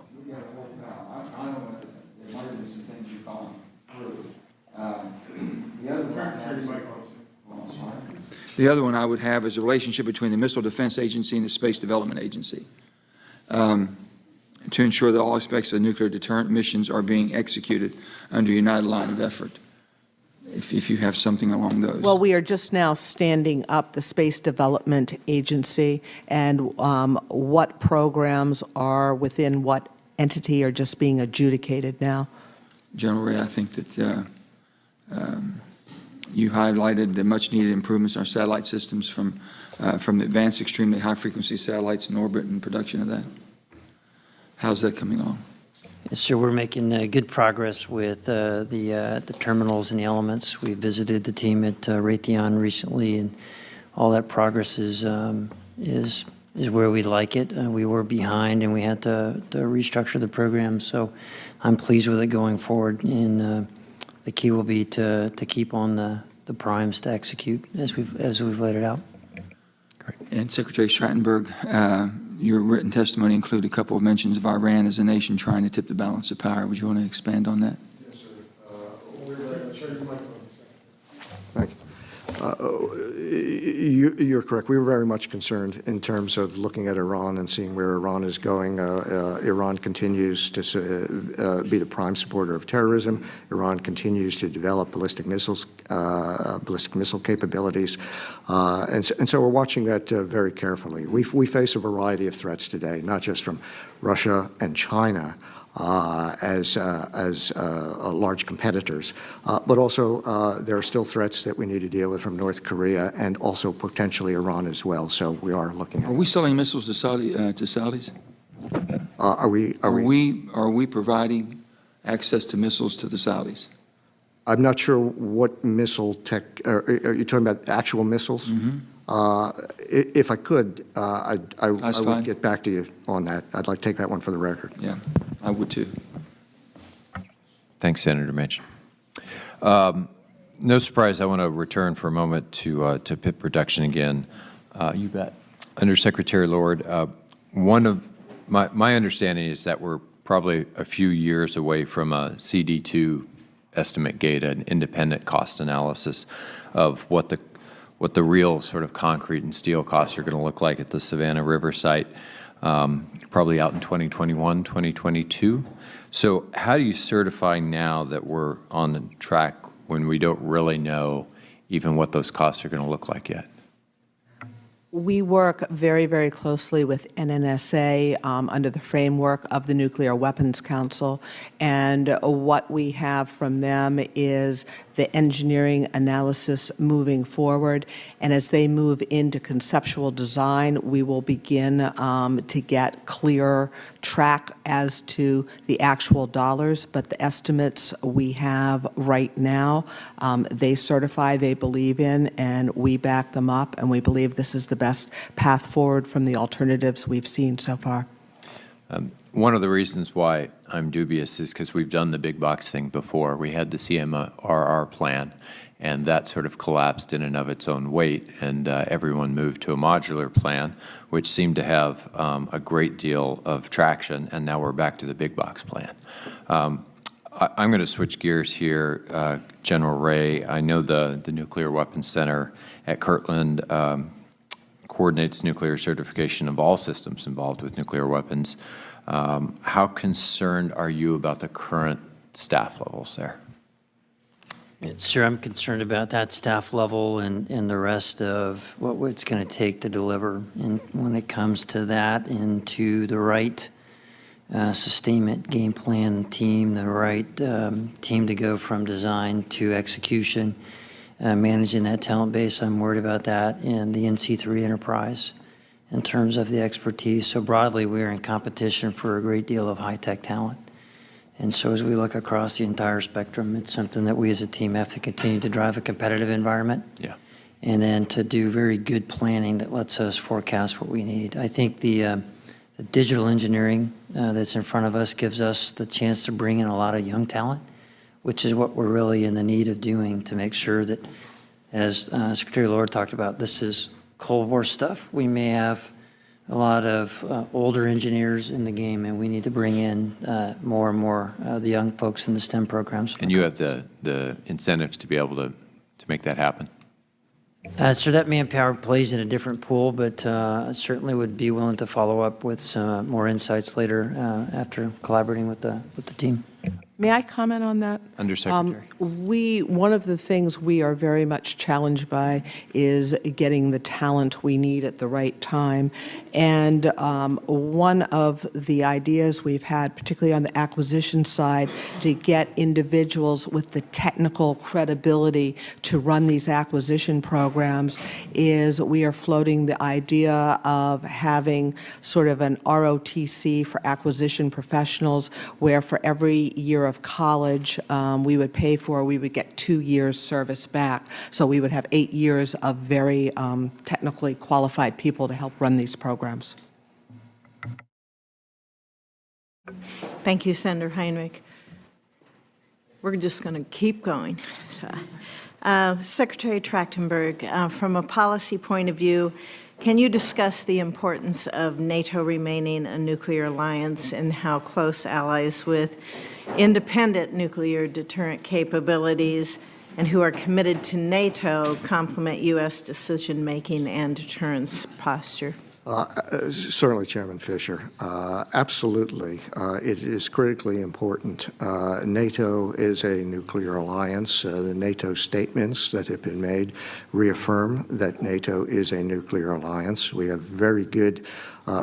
The other one I would have is a relationship between the Missile Defense Agency and the Space Development Agency to ensure that all aspects of the nuclear deterrent missions are being executed under a united line of effort, if you have something along those. Well, we are just now standing up the Space Development Agency, and what programs are within what entity are just being adjudicated now. General Ray, I think that you highlighted the much-needed improvements in our satellite systems from the advanced extremely high-frequency satellites in orbit and production of that. How's that coming along? Yes, sir, we're making good progress with the terminals and the elements. We visited the team at Raytheon recently, and all that progress is is where we like it. We were behind, and we had to restructure the program. So I'm pleased with it going forward, and the key will be to keep on the primes to execute as we've laid it out. And Secretary Trachtenberg, your written testimony included a couple of mentions of Iran as a nation trying to tip the balance of power. Would you want to expand on that? Yes, sir. Thank you. You're correct. We were very much concerned in terms of looking at Iran and seeing where Iran is going. Iran continues to be the prime supporter of terrorism. Iran continues to develop ballistic missile capabilities. And so we're watching that very carefully. We face a variety of threats today, not just from Russia and China, as large competitors, but also there are still threats that we need to deal with from North Korea and also potentially Iran as well. So we are looking at. Are we selling missiles to Saudis? Are we providing access to missiles to the Saudis? I'm not sure what missile tech. Are you talking about actual missiles? Mm-hmm. If I could, I would get back to you on that. I'd like to take that one for the record. Yeah, I would too. Thanks, Senator Manchin. No surprise, I want to return for a moment to PIP reduction again. You bet. Undersecretary Lord, one of my understanding is that we're probably a few years away from a CD2 estimate gate, an independent cost analysis of what the real sort of concrete and steel costs are going to look like at the Savannah River site, probably out in 2021, 2022. So how do you certify now that we're on the track when we don't really know even what those costs are going to look like yet? We work very, very closely with NNSA under the framework of the Nuclear Weapons Council, and what we have from them is the engineering analysis moving forward, and as they move into conceptual design, we will begin to get clearer track as to the actual dollars, but the estimates we have right now, they certify, they believe in, and we back them up, and we believe this is the best path forward from the alternatives we've seen so far. One of the reasons why I'm dubious is because we've done the big box thing before. We had the CMRR plan, and that sort of collapsed in and of its own weight, and everyone moved to a modular plan, which seemed to have a great deal of traction, and now we're back to the big box plan. I'm going to switch gears here. General Ray, I know the Nuclear Weapons Center at Kirtland coordinates nuclear certification of all systems involved with nuclear weapons. How concerned are you about the current staff levels there? Sir, I'm concerned about that staff level and the rest of what it's going to take to deliver. And when it comes to that and to the right sustainment game plan team, the right team to go from design to execution, managing that talent base, I'm worried about that, and the NC3 enterprise in terms of the expertise. So broadly, we're in competition for a great deal of high-tech talent. And so as we look across the entire spectrum, it's something that we as a team have to continue to drive a competitive environment. Yeah. And then to do very good planning that lets us forecast what we need. I think the digital engineering that's in front of us gives us the chance to bring in a lot of young talent, which is what we're really in the need of doing to make sure that, as Secretary Lord talked about, this is Cold War stuff. We may have a lot of older engineers in the game, and we need to bring in more and more the young folks in the STEM programs. And you have the incentives to be able to make that happen? So that manpower plays in a different pool, but certainly would be willing to follow up with some more insights later after collaborating with the team. May I comment on that? Undersecretary. One of the things we are very much challenged by is getting the talent we need at the right time. And one of the ideas we've had, particularly on the acquisition side, to get individuals with the technical credibility to run these acquisition programs is we are floating the idea of having sort of an ROTC for acquisition professionals, where for every every year of college we would pay for, we would get 2 years service back. So we would have 8 years of very technically qualified people to help run these programs. Thank you, Senator Heinrich. We're just going to keep going. Secretary Trachtenberg, from a policy point of view, can you discuss the importance of NATO remaining a nuclear alliance and how close allies with independent nuclear deterrent capabilities and who are committed to NATO complement U.S. decision-making and deterrence posture? Certainly, Chairman Fisher. Absolutely. It is critically important. NATO is a nuclear alliance. The NATO statements that have been made reaffirm that NATO is a nuclear alliance. We have very good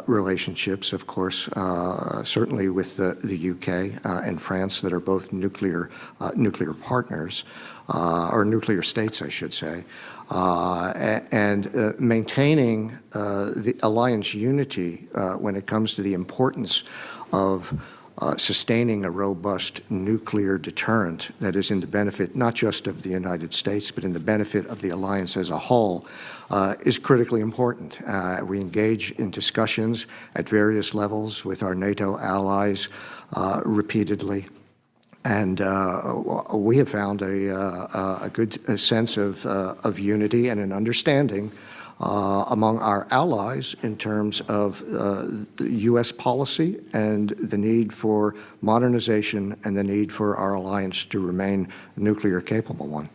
relationships, of course, certainly with the UK and France that are both nuclear partners, or nuclear states, I should say. And maintaining the alliance unity when it comes to the importance of sustaining a robust nuclear deterrent that is in the benefit not just of the United States, but in the benefit of the alliance as a whole, is critically important. We engage in discussions at various levels with our NATO allies repeatedly. And we have found a good sense of unity and an understanding among our allies in terms of the U.S. policy and the need for modernization and the need for our alliance to remain a nuclear capable one.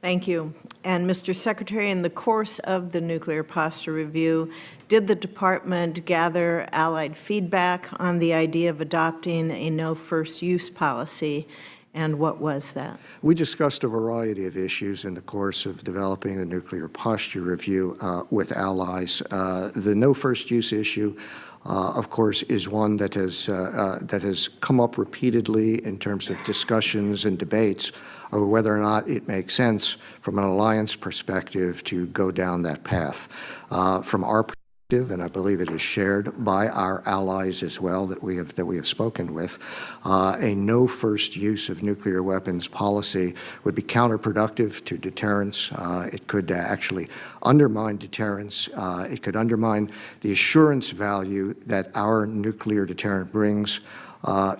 Thank you. And Mr. Secretary, in the course of the nuclear posture review, did the Department gather allied feedback on the idea of adopting a no first use policy, and what was that? We discussed a variety of issues in the course of developing the nuclear posture review with allies. The no first use issue, of course, is one that has come up repeatedly in terms of discussions and debates over whether or not it makes sense from an alliance perspective to go down that path. From our perspective, and I believe it is shared by our allies as well that we have spoken with, a no first use of nuclear weapons policy would be counterproductive to deterrence. It could actually undermine deterrence. It could undermine the assurance value that our nuclear deterrent brings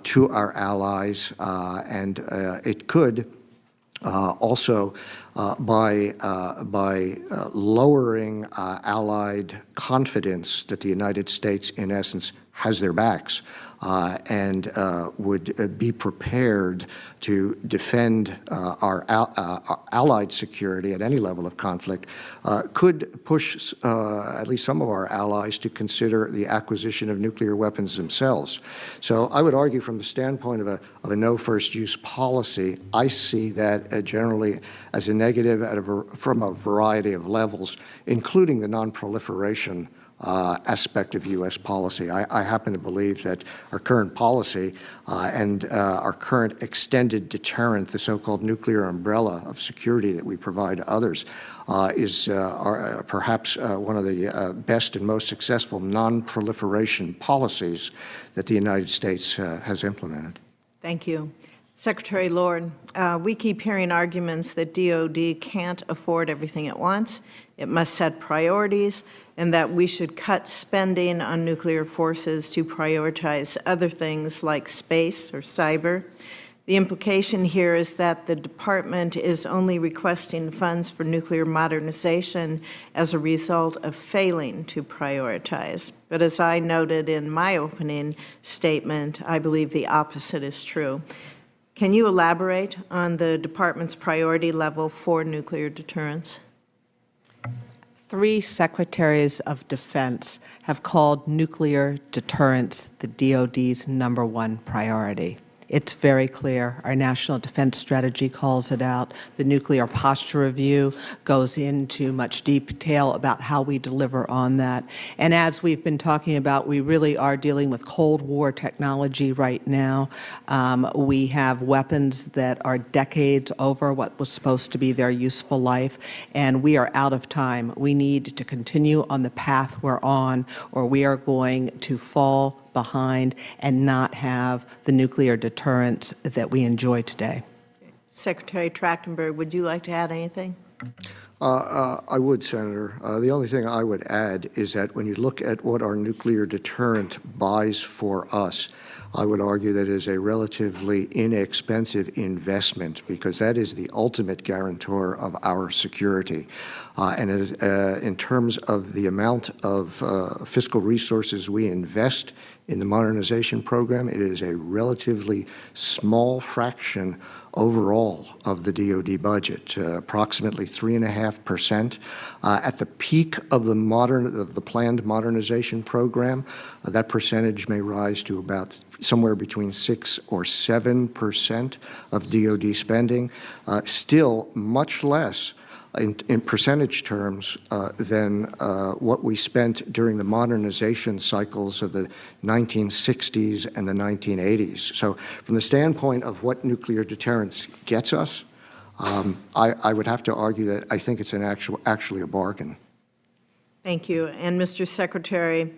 to our allies, and it could also, by lowering Allied confidence that the United States, in essence, has their backs and would be prepared to defend our Allied security at any level of conflict, could push at least some of our allies to consider the acquisition of nuclear weapons themselves. So I would argue from the standpoint of a no first use policy, I see that generally as a negative from a variety of levels, including the non-proliferation aspect of U.S. policy. I happen to believe that our current policy and our current extended deterrent, the so-called nuclear umbrella of security that we provide to others, is perhaps one of the best and most successful non-proliferation policies that the United States has implemented. Thank you. Secretary Lord, we keep hearing arguments that DOD can't afford everything at once, it must set priorities, and that we should cut spending on nuclear forces to prioritize other things like space or cyber. The implication here is that the Department is only requesting funds for nuclear modernization as a result of failing to prioritize. But as I noted in my opening statement, I believe the opposite is true. Can you elaborate on the Department's priority level for nuclear deterrence? 3 secretaries of defense have called nuclear deterrence the DOD's #1 priority. It's very clear. Our National Defense Strategy calls it out. The Nuclear Posture Review goes into much detail about how we deliver on that. And as we've been talking about, we really are dealing with Cold War technology right now. We have weapons that are decades over what was supposed to be their useful life, and we are out of time. We need to continue on the path we're on, or we are going to fall behind and not have the nuclear deterrence that we enjoy today. Secretary Trachtenberg, would you like to add anything? I would, Senator. The only thing I would add is that when you look at what our nuclear deterrent buys for us, I would argue that it is a relatively inexpensive investment because that is the ultimate guarantor of our security. And in terms of the amount of fiscal resources we invest in the modernization program, it is a relatively small fraction overall of the DoD budget, approximately 3.5%. At the peak of the planned modernization program, that percentage may rise to about somewhere between 6 or 7% of DoD spending, still much less in percentage terms than what we spent during the modernization cycles of the 1960s and the 1980s. So from the standpoint of what nuclear deterrence gets us, I would have to argue that I think it's actually a bargain. Thank you. And Mr. Secretary,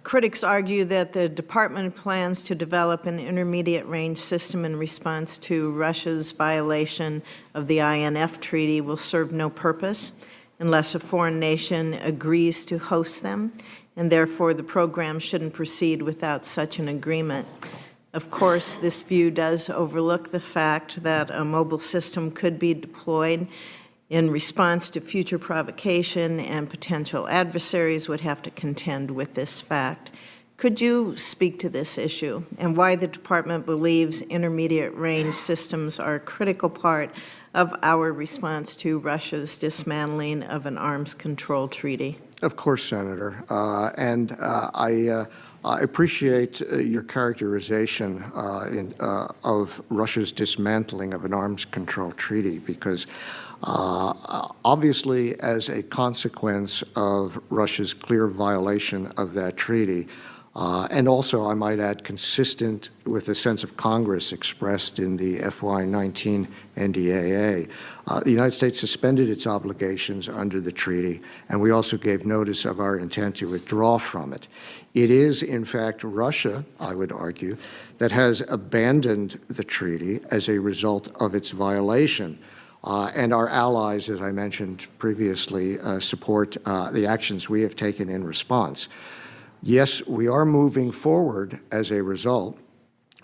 critics argue that the department plans to develop an intermediate-range system in response to Russia's violation of the INF Treaty will serve no purpose unless a foreign nation agrees to host them, and therefore the program shouldn't proceed without such an agreement. Of course, this view does overlook the fact that a mobile system could be deployed in response to future provocation, and potential adversaries would have to contend with this fact. Could you speak to this issue and why the Department believes intermediate-range systems are a critical part of our response to Russia's dismantling of an arms control treaty? Of course, Senator. I appreciate your characterization of Russia's dismantling of an arms control treaty because obviously, as a consequence of Russia's clear violation of that treaty, and also, I might add, consistent with the sense of Congress expressed in the FY19 NDAA, the United States suspended its obligations under the treaty, and we also gave notice of our intent to withdraw from it. It is, in fact, Russia, I would argue, that has abandoned the treaty as a result of its violation. And our allies, as I mentioned previously, support the actions we have taken in response. Yes, we are moving forward as a result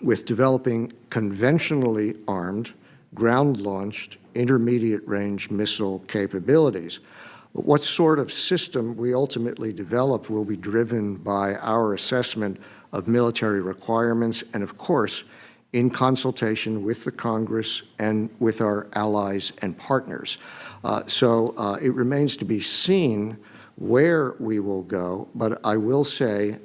with developing conventionally armed, ground-launched, intermediate-range missile capabilities. But what sort of system we ultimately develop will be driven by our assessment of military requirements and, of course, in consultation with the Congress and with our allies and partners. So it remains to be seen where we will go, but I will say,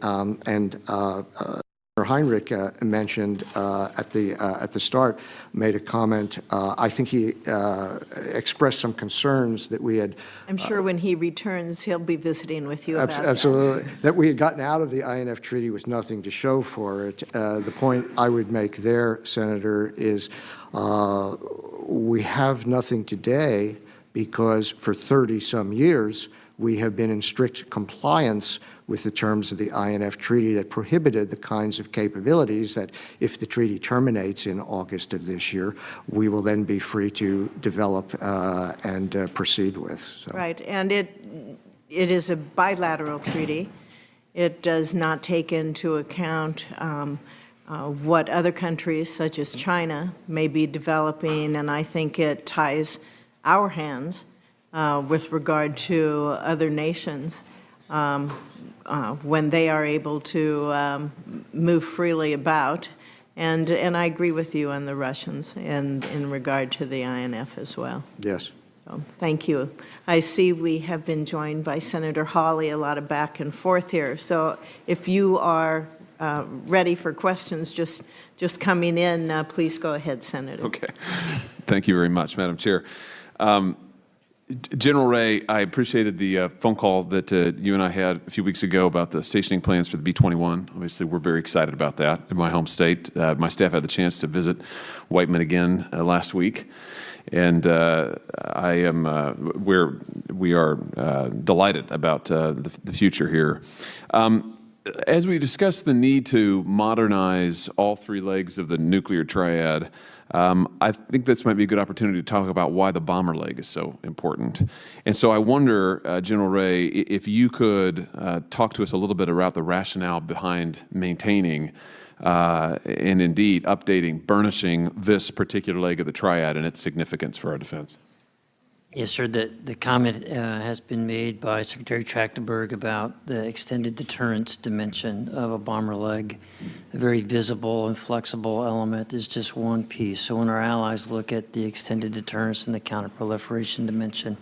Heinrich mentioned at the start, made a comment. I think he expressed some concerns that we had. I'm sure when he returns, he'll be visiting with you about absolutely. That we had gotten out of the INF Treaty was nothing to show for it. The point I would make there, Senator, is we have nothing today because for 30-some years, we have been in strict compliance with the terms of the INF Treaty that prohibited the kinds of capabilities that, if the treaty terminates in August of this year, we will then be free to develop and proceed with. So. Right, and it is a bilateral treaty. It does not take into account what other countries, such as China, may be developing, and I think it ties our hands with regard to other nations when they are able to move freely about. And I agree with you on the Russians and in regard to the INF as well. Yes. So, thank you. I see we have been joined by Senator Hawley, a lot of back and forth here. So if you are ready for questions, just coming in, please go ahead, Senator. Okay. Thank you very much, Madam Chair. General Ray, I appreciated the phone call that you and I had a few weeks ago about the stationing plans for the B-21. Obviously, we're very excited about that in my home state. My staff had the chance to visit Whiteman again last week, and we are delighted about the future here. As we discuss the need to modernize all three legs of the nuclear triad, I think this might be a good opportunity to talk about why the bomber leg is so important. And so I wonder, General Ray, if you could talk to us a little bit about the rationale behind maintaining and indeed updating, burnishing this particular leg of the triad and its significance for our defense. Yes, sir. The comment has been made by Secretary Trachtenberg about the extended deterrence dimension of a bomber leg. A very visible and flexible element is just one piece. So when our allies look at the extended deterrence and the counterproliferation dimension,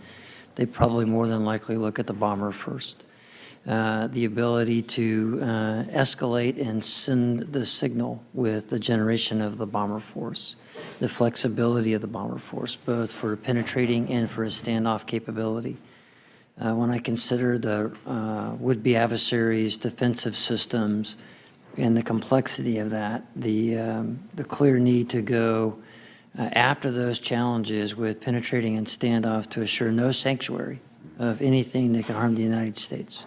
they probably more than likely look at the bomber first. The ability to escalate and send the signal with the generation of the bomber force, the flexibility of the bomber force, both for penetrating and for a standoff capability. When I consider the would-be adversaries' defensive systems and the complexity of that, the clear need to go after those challenges with penetrating and standoff to assure no sanctuary of anything that can harm the United States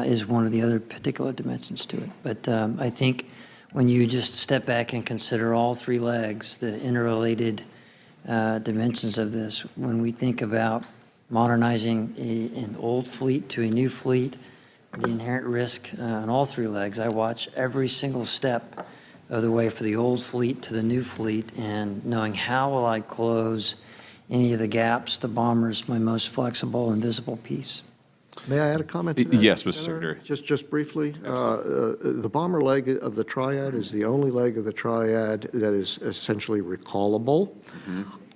is one of the other particular dimensions to it. But I think when you just step back and consider all three legs, the interrelated dimensions of this, when we think about modernizing an old fleet to a new fleet, the inherent risk on all three legs, I watch every single step of the way for the old fleet to the new fleet, and knowing how will I close any of the gaps. The bomber's my most flexible and visible piece. May I add a comment to that? Yes, Mr. Secretary. Just briefly, the bomber leg of the triad is the only leg of the triad that is essentially recallable.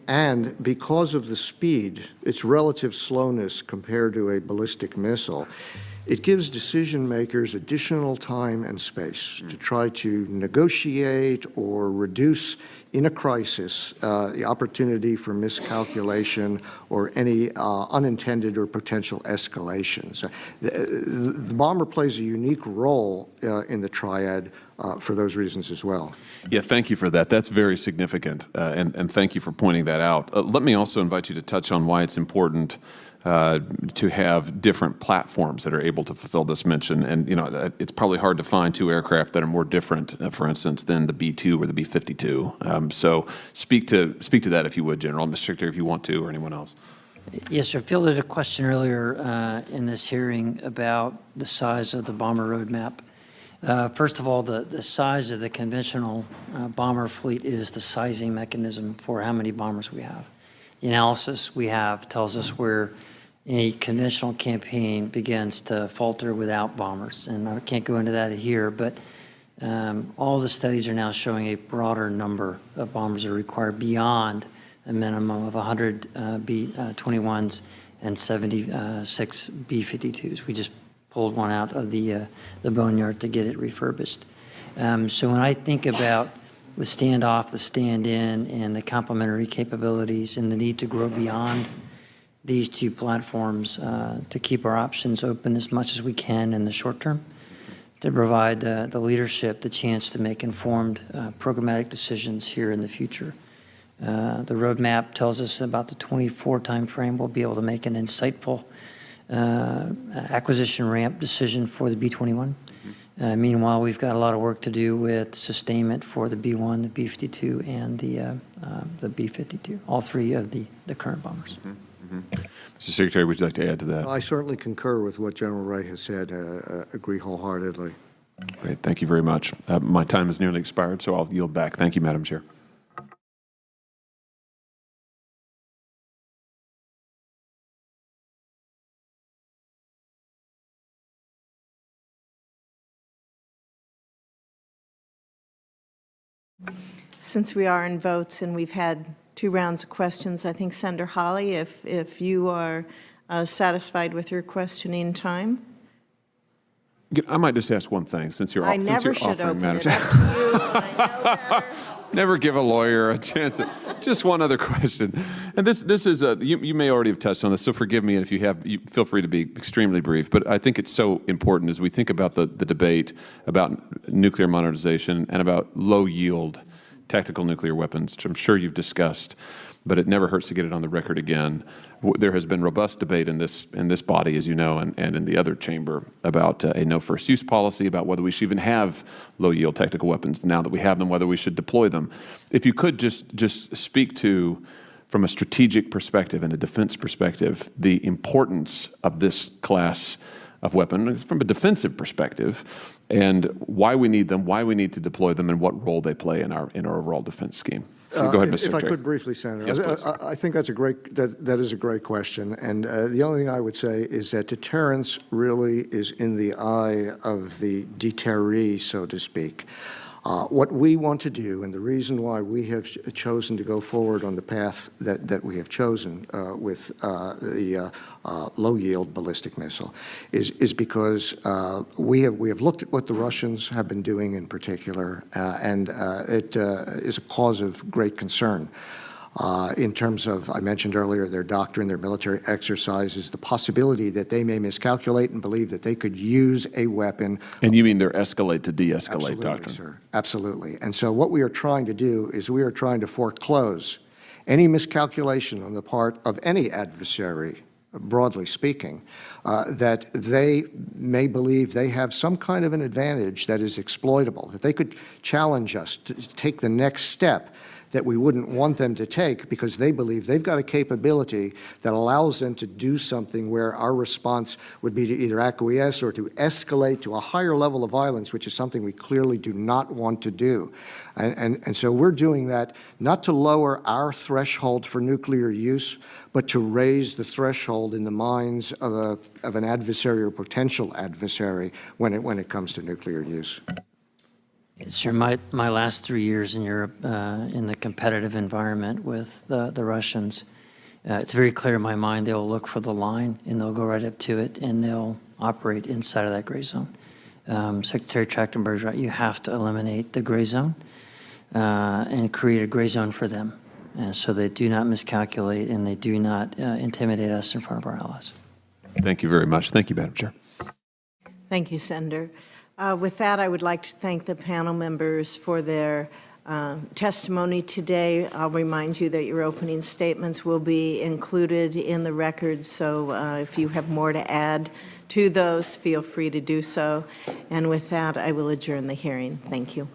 And because of the speed, its relative slowness compared to a ballistic missile, it gives decision makers additional time and space to try to negotiate or reduce in a crisis the opportunity for miscalculation or any unintended or potential escalations. The bomber plays a unique role in the triad for those reasons as well. Yeah, thank you for that. That's very significant, and thank you for pointing that out. Let me also invite you to touch on why it's important to have different platforms that are able to fulfill this mission. And, you know, it's probably hard to find two aircraft that are more different, for instance, than the B-2 or the B-52. So speak to that, if you would, General. Mr. Secretary, if you want to, or anyone else. Yes, sir. I fielded a question earlier in this hearing about the size of the bomber roadmap. First of all, the size of the conventional bomber fleet is the sizing mechanism for how many bombers we have. The analysis we have tells us where any conventional campaign begins to falter without bombers. And I can't go into that here, but all the studies are now showing a broader number of bombers are required beyond a minimum of 100 B-21s and 76 B-52s. We just pulled one out of the boneyard to get it refurbished. So when I think about the standoff, the stand-in, and the complementary capabilities and the need to grow beyond these two platforms to keep our options open as much as we can in the short term, to provide the leadership the chance to make informed programmatic decisions here in the future. The roadmap tells us about the 24 timeframe we'll be able to make an insightful acquisition ramp decision for the B-21. Meanwhile, we've got a lot of work to do with sustainment for the B-1, the B-52, and the B-52, all three of the current bombers. Mr. Secretary, would you like to add to that? I certainly concur with what General Ray has said, agree wholeheartedly. Great, thank you very much. My time has nearly expired, so I'll yield back. Thank you, Madam Chair. Since we are in votes and we've had 2 rounds of questions, I think Senator Hawley, if you are satisfied with your questioning time. I might just ask one thing, since you're offering, I never should open Madam it Chair. up to you. I know better. Never give a lawyer a chance. Just one other question, and this is you may already have touched on this, so forgive me, and if you have, feel free to be extremely brief. But I think it's so important as we think about the debate about nuclear modernization and about low yield tactical nuclear weapons, which I'm sure you've discussed, but it never hurts to get it on the record again. There has been robust debate in this body, as you know, and in the other chamber about a no first use policy, about whether we should even have low yield tactical weapons now that we have them, whether we should deploy them. If you could just speak to, from a strategic perspective and a defense perspective, the importance of this class of weapon from a defensive perspective, and why we need them, why we need to deploy them, and what role they play in our overall defense scheme. So go ahead, Mr. If I Secretary. could briefly, Senator. Yes, please. I think that's that is a great question. And the only thing I would say is that deterrence really is in the eye of the deterree, so to speak. What we want to do, and the reason why we have chosen to go forward on the path that we have chosen with the low-yield ballistic missile, is because we have looked at what the Russians have been doing in particular, and it is a cause of great concern. In terms of, I mentioned earlier, their doctrine, their military exercises, the possibility that they may miscalculate and believe that they could use a weapon. And you mean their escalate to de-escalate Absolutely, doctrine? sir. Absolutely. And so what we are trying to do is we are trying to foreclose any miscalculation on the part of any adversary, broadly speaking, that they may believe they have some kind of an advantage that is exploitable, that they could challenge us to take the next step that we wouldn't want them to take because they believe they've got a capability that allows them to do something where our response would be to either acquiesce or to escalate to a higher level of violence, which is something we clearly do not want to do. And so we're doing that not to lower our threshold for nuclear use, but to raise the threshold in the minds of an adversary or potential adversary when it comes to nuclear use. Sir, my last 3 years in Europe, in the competitive environment with the Russians, it's very clear in my mind they'll look for the line and they'll go right up to it and they'll operate inside of that gray zone. Secretary Trachtenberg is right. You have to eliminate the gray zone and create a gray zone for them, so they do not miscalculate and they do not intimidate us in front of our allies. Thank you very much. Thank you, Madam Chair. Thank you, Senator. With that, I would like to thank the panel members for their testimony today. I'll remind you that your opening statements will be included in the record, so if you have more to add to those, feel free to do so. And with that, I will adjourn the hearing. Thank you.